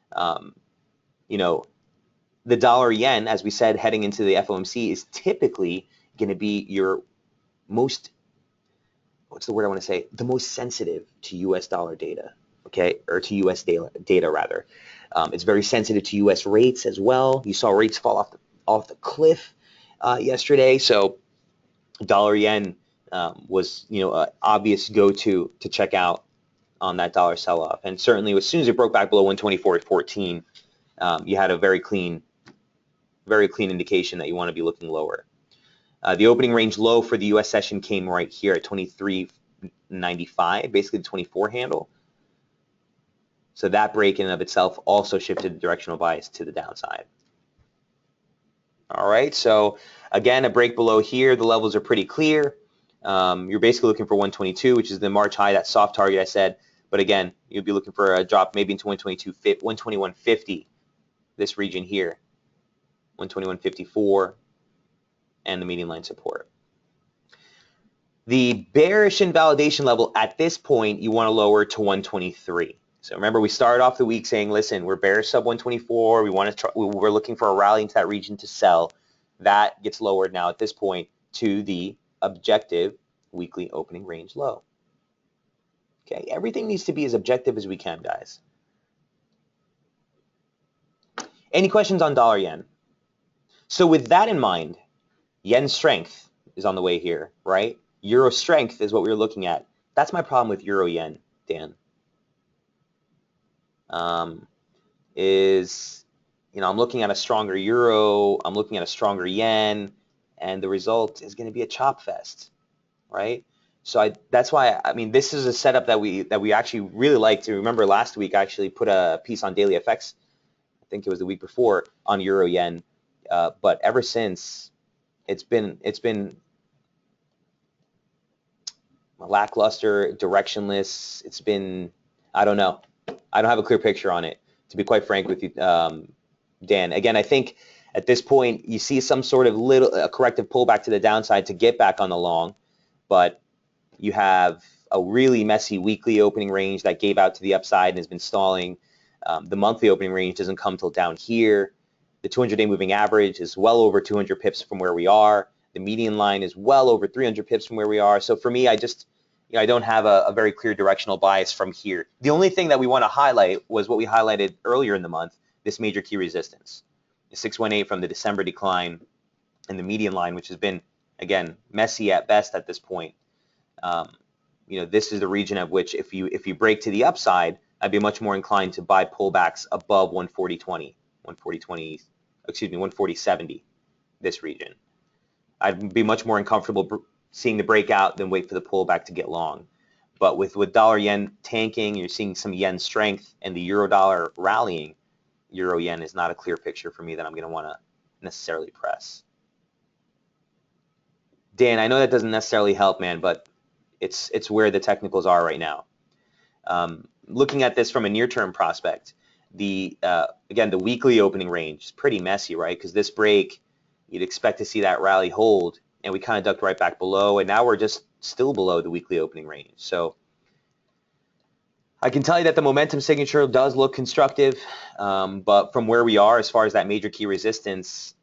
the dollar yen, as we said, heading into the FOMC is typically going to be your most, what's the word I want to say, the most sensitive to US dollar data, okay, or to US data rather. It's very sensitive to US rates as well. You saw rates fall off the cliff yesterday, so dollar yen was an obvious go-to to check out on that dollar sell-off. And certainly as soon as it broke back below 124.14, you had a very clean indication that you want to be looking lower. The opening range low for the US session came right here at 23.95, basically the 24 handle. So that break in and of itself also shifted the directional bias to the downside. All right, so again, a break below here, the levels are pretty clear. You're basically looking for 122, which is the March high, that soft target I said. But again, you'd be looking for a drop maybe into 121.50, this region here, 121.54, and the median line support. The bearish invalidation level at this point, you want to lower to 123. So remember, we started off the week saying, listen, we're bearish sub 124. We want to try, we're looking for a rally into that region to sell. That gets lowered now at this point to the objective weekly opening range low. Okay, everything needs to be as objective as we can, guys. Any questions on dollar yen? So with that in mind, yen strength is on the way here, right? Euro strength is what we were looking at. That's my problem with euro yen, Dan. I'm looking at a stronger euro, I'm looking at a stronger yen, and the result is going to be a chop fest, right? So that's why, I mean, this is a setup that we actually really like to remember. Last week I actually put a piece on Daily FX, I think it was the week before, on euro yen, but ever since it's been lackluster, directionless. It's been, I don't know. I don't have a clear picture on it, to be quite frank with you, Dan. Again, I think at this point you see some sort of a corrective pullback to the downside to get back on the long, but you have a really messy weekly opening range that gave out to the upside and has been stalling. The monthly opening range doesn't come till down here. The 200-day moving average is well over 200 pips from where we are. The median line is well over 300 pips from where we are. So for me, I don't have a very clear directional bias from here. The only thing that we want to highlight was what we highlighted earlier in the month, this major key resistance, the 618 from the December decline, and the median line, which has been, again, messy at best at this point. This is the region of which if you break to the upside, I'd be much more inclined to buy pullbacks above 140.20, 140.70, this region. I'd be much more uncomfortable seeing the breakout than wait for the pullback to get long. But with dollar yen tanking, you're seeing some yen strength, and the euro dollar rallying, euro yen is not a clear picture for me that I'm going to want to necessarily press. Dan, I know that doesn't necessarily help, man, but it's where the technicals are right now. Looking at this from a near-term prospect, again, the weekly opening range is pretty messy, right? Because this break, you'd expect to see that rally hold, and we kind of ducked right back below, and now we're just still below the weekly opening range. So I can tell you that the momentum signature does look constructive, but from where we are as far as that major key resistance,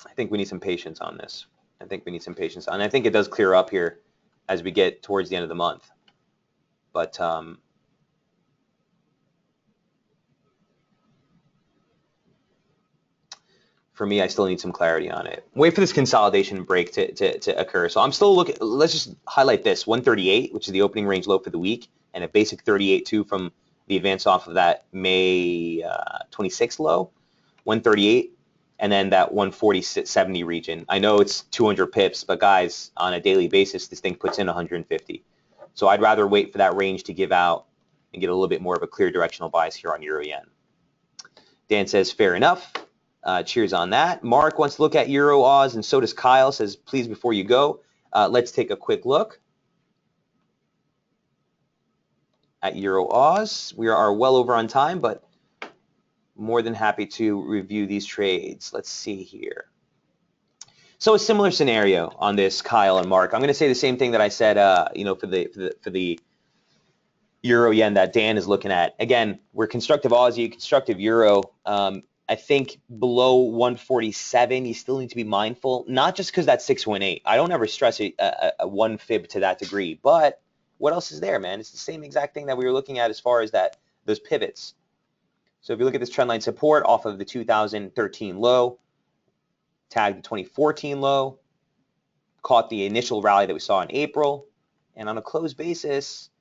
I think we need some patience on this. I think we need some patience, and I think it does clear up here as we get towards the end of the month. But for me, I still need some clarity on it. Wait for this consolidation break to occur. So I'm still looking. Let's just highlight this 138, which is the opening range low for the week, and a basic 38.2 from the advance off of that May 26th low, 138. And then that 140.70 region. I know it's 200 pips, but guys, on a daily basis, this thing puts in 150. So I'd rather wait for that range to give out and get a little bit more of a clear directional bias here on euro yen. Dan says, fair enough. Cheers on that. Mark wants to look at euro Oz, and so does Kyle. Says, please, before you go, let's take a quick look at euro Oz. We are well over on time, but more than happy to review these trades. Let's see here. So a similar scenario on this, Kyle and Mark. I'm going to say the same thing that I said, for the euro yen that Dan is looking at. Again, we're constructive Aussie, constructive euro. I think below 147, you still need to be mindful, not just because that's 618. I don't ever stress a one fib to that degree, but what else is there, man? It's the same exact thing that we were looking at as far as those pivots. So if you look at this trendline support off of the 2013 low, tagged the 2014 low, caught the initial rally that we saw in April, and on a closed basis,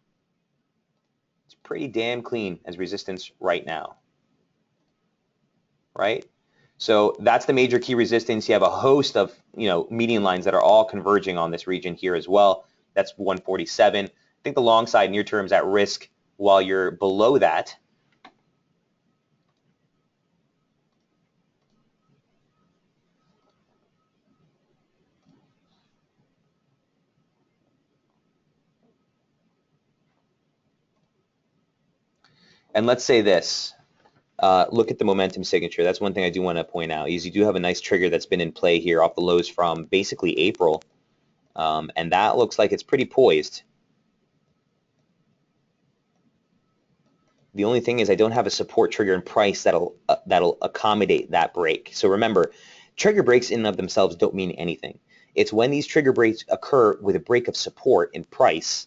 it's pretty damn clean as resistance right now, right? So that's the major key resistance. You have a host of median lines that are all converging on this region here as well. That's 147. I think the long side near term is at risk while you're below that. And let's say this, look at the momentum signature. That's one thing I do want to point out is you do have a nice trigger that's been in play here off the lows from basically April. And that looks like it's pretty poised. The only thing is I don't have a support trigger in price that'll accommodate that break. So remember, trigger breaks in and of themselves don't mean anything. It's when these trigger breaks occur with a break of support in price,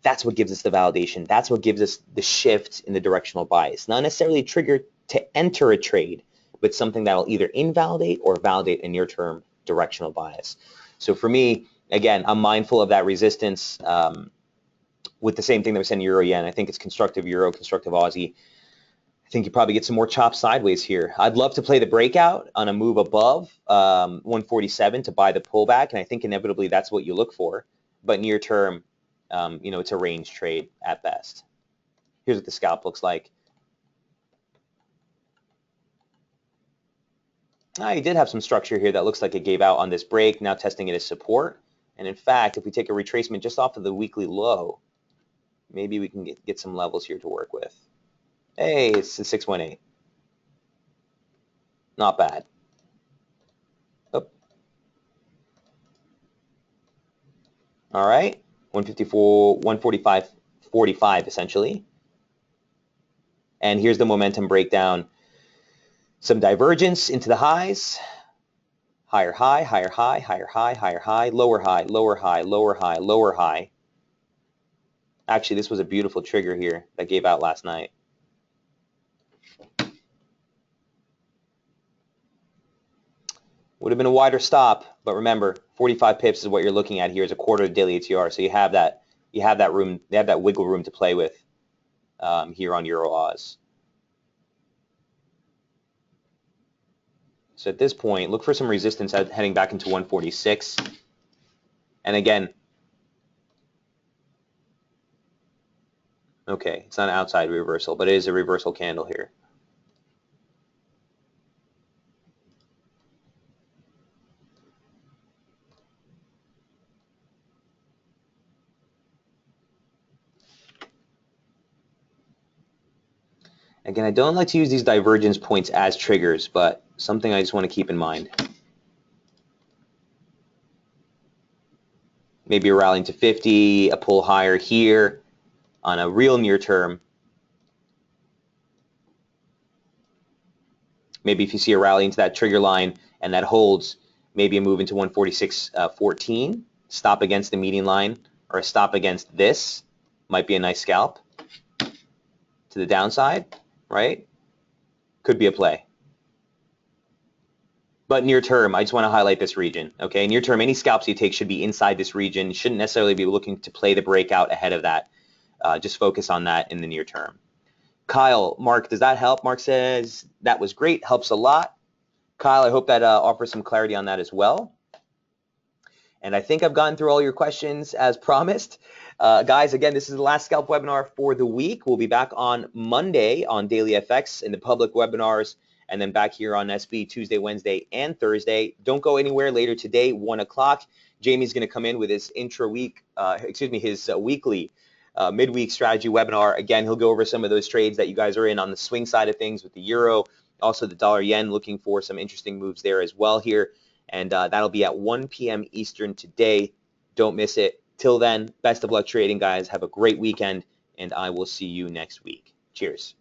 that's what gives us the validation. That's what gives us the shift in the directional bias. Not necessarily a trigger to enter a trade, but something that'll either invalidate or validate a near-term directional bias. So for me, again, I'm mindful of that resistance with the same thing that we said in Euro Yen. I think it's constructive Euro, constructive Aussie. I think you probably get some more chops sideways here. I'd love to play the breakout on a move above 147 to buy the pullback, and I think inevitably that's what you look for. But near term, it's a range trade at best. Here's what the scalp looks like. He did have some structure here that looks like it gave out on this break, now testing it as support. And in fact, if we take a retracement just off of the weekly low, maybe we can get some levels here to work with. Hey, it's the 618. Not bad. Oh. All right, 154, 145.45 essentially. And here's the momentum breakdown. Some divergence into the highs. Higher high, higher high, higher high, higher high, lower high, lower high, lower high, lower high. Actually, this was a beautiful trigger here that gave out last night. Would have been a wider stop, but remember, 45 pips is what you're looking at here as a quarter of daily ATR. So you have that room, they have that wiggle room to play with here on Euro Oz. So at this point, look for some resistance heading back into 146. And again, okay, it's not an outside reversal, but it is a reversal candle here. Again, I don't like to use these divergence points as triggers, but something I just want to keep in mind. Maybe a rally into 50, a pull higher here on a real near term. Maybe if you see a rally into that trigger line and that holds, maybe a move into 146.14, stop against the median line, or a stop against this might be a nice scalp to the downside, right? Could be a play. But near term, I just want to highlight this region, okay? Near term, any scalps you take should be inside this region. You shouldn't necessarily be looking to play the breakout ahead of that. Just focus on that in the near term. Kyle, Mark, does that help? Mark says, that was great, helps a lot. Kyle, I hope that offers some clarity on that as well. And I think I've gotten through all your questions as promised. Guys, again, this is the last scalp webinar for the week. We'll be back on Monday on Daily FX in the public webinars, and then back here on SB Tuesday, Wednesday, and Thursday. Don't go anywhere later today, 1 o'clock. Jamie's going to come in with his his weekly midweek strategy webinar. Again, he'll go over some of those trades that you guys are in on the swing side of things with the euro, also the dollar yen, looking for some interesting moves there as well here. And that'll be at 1 p.m. Eastern today. Don't miss it. Till then, best of luck trading, guys. Have a great weekend, and I will see you next week. Cheers.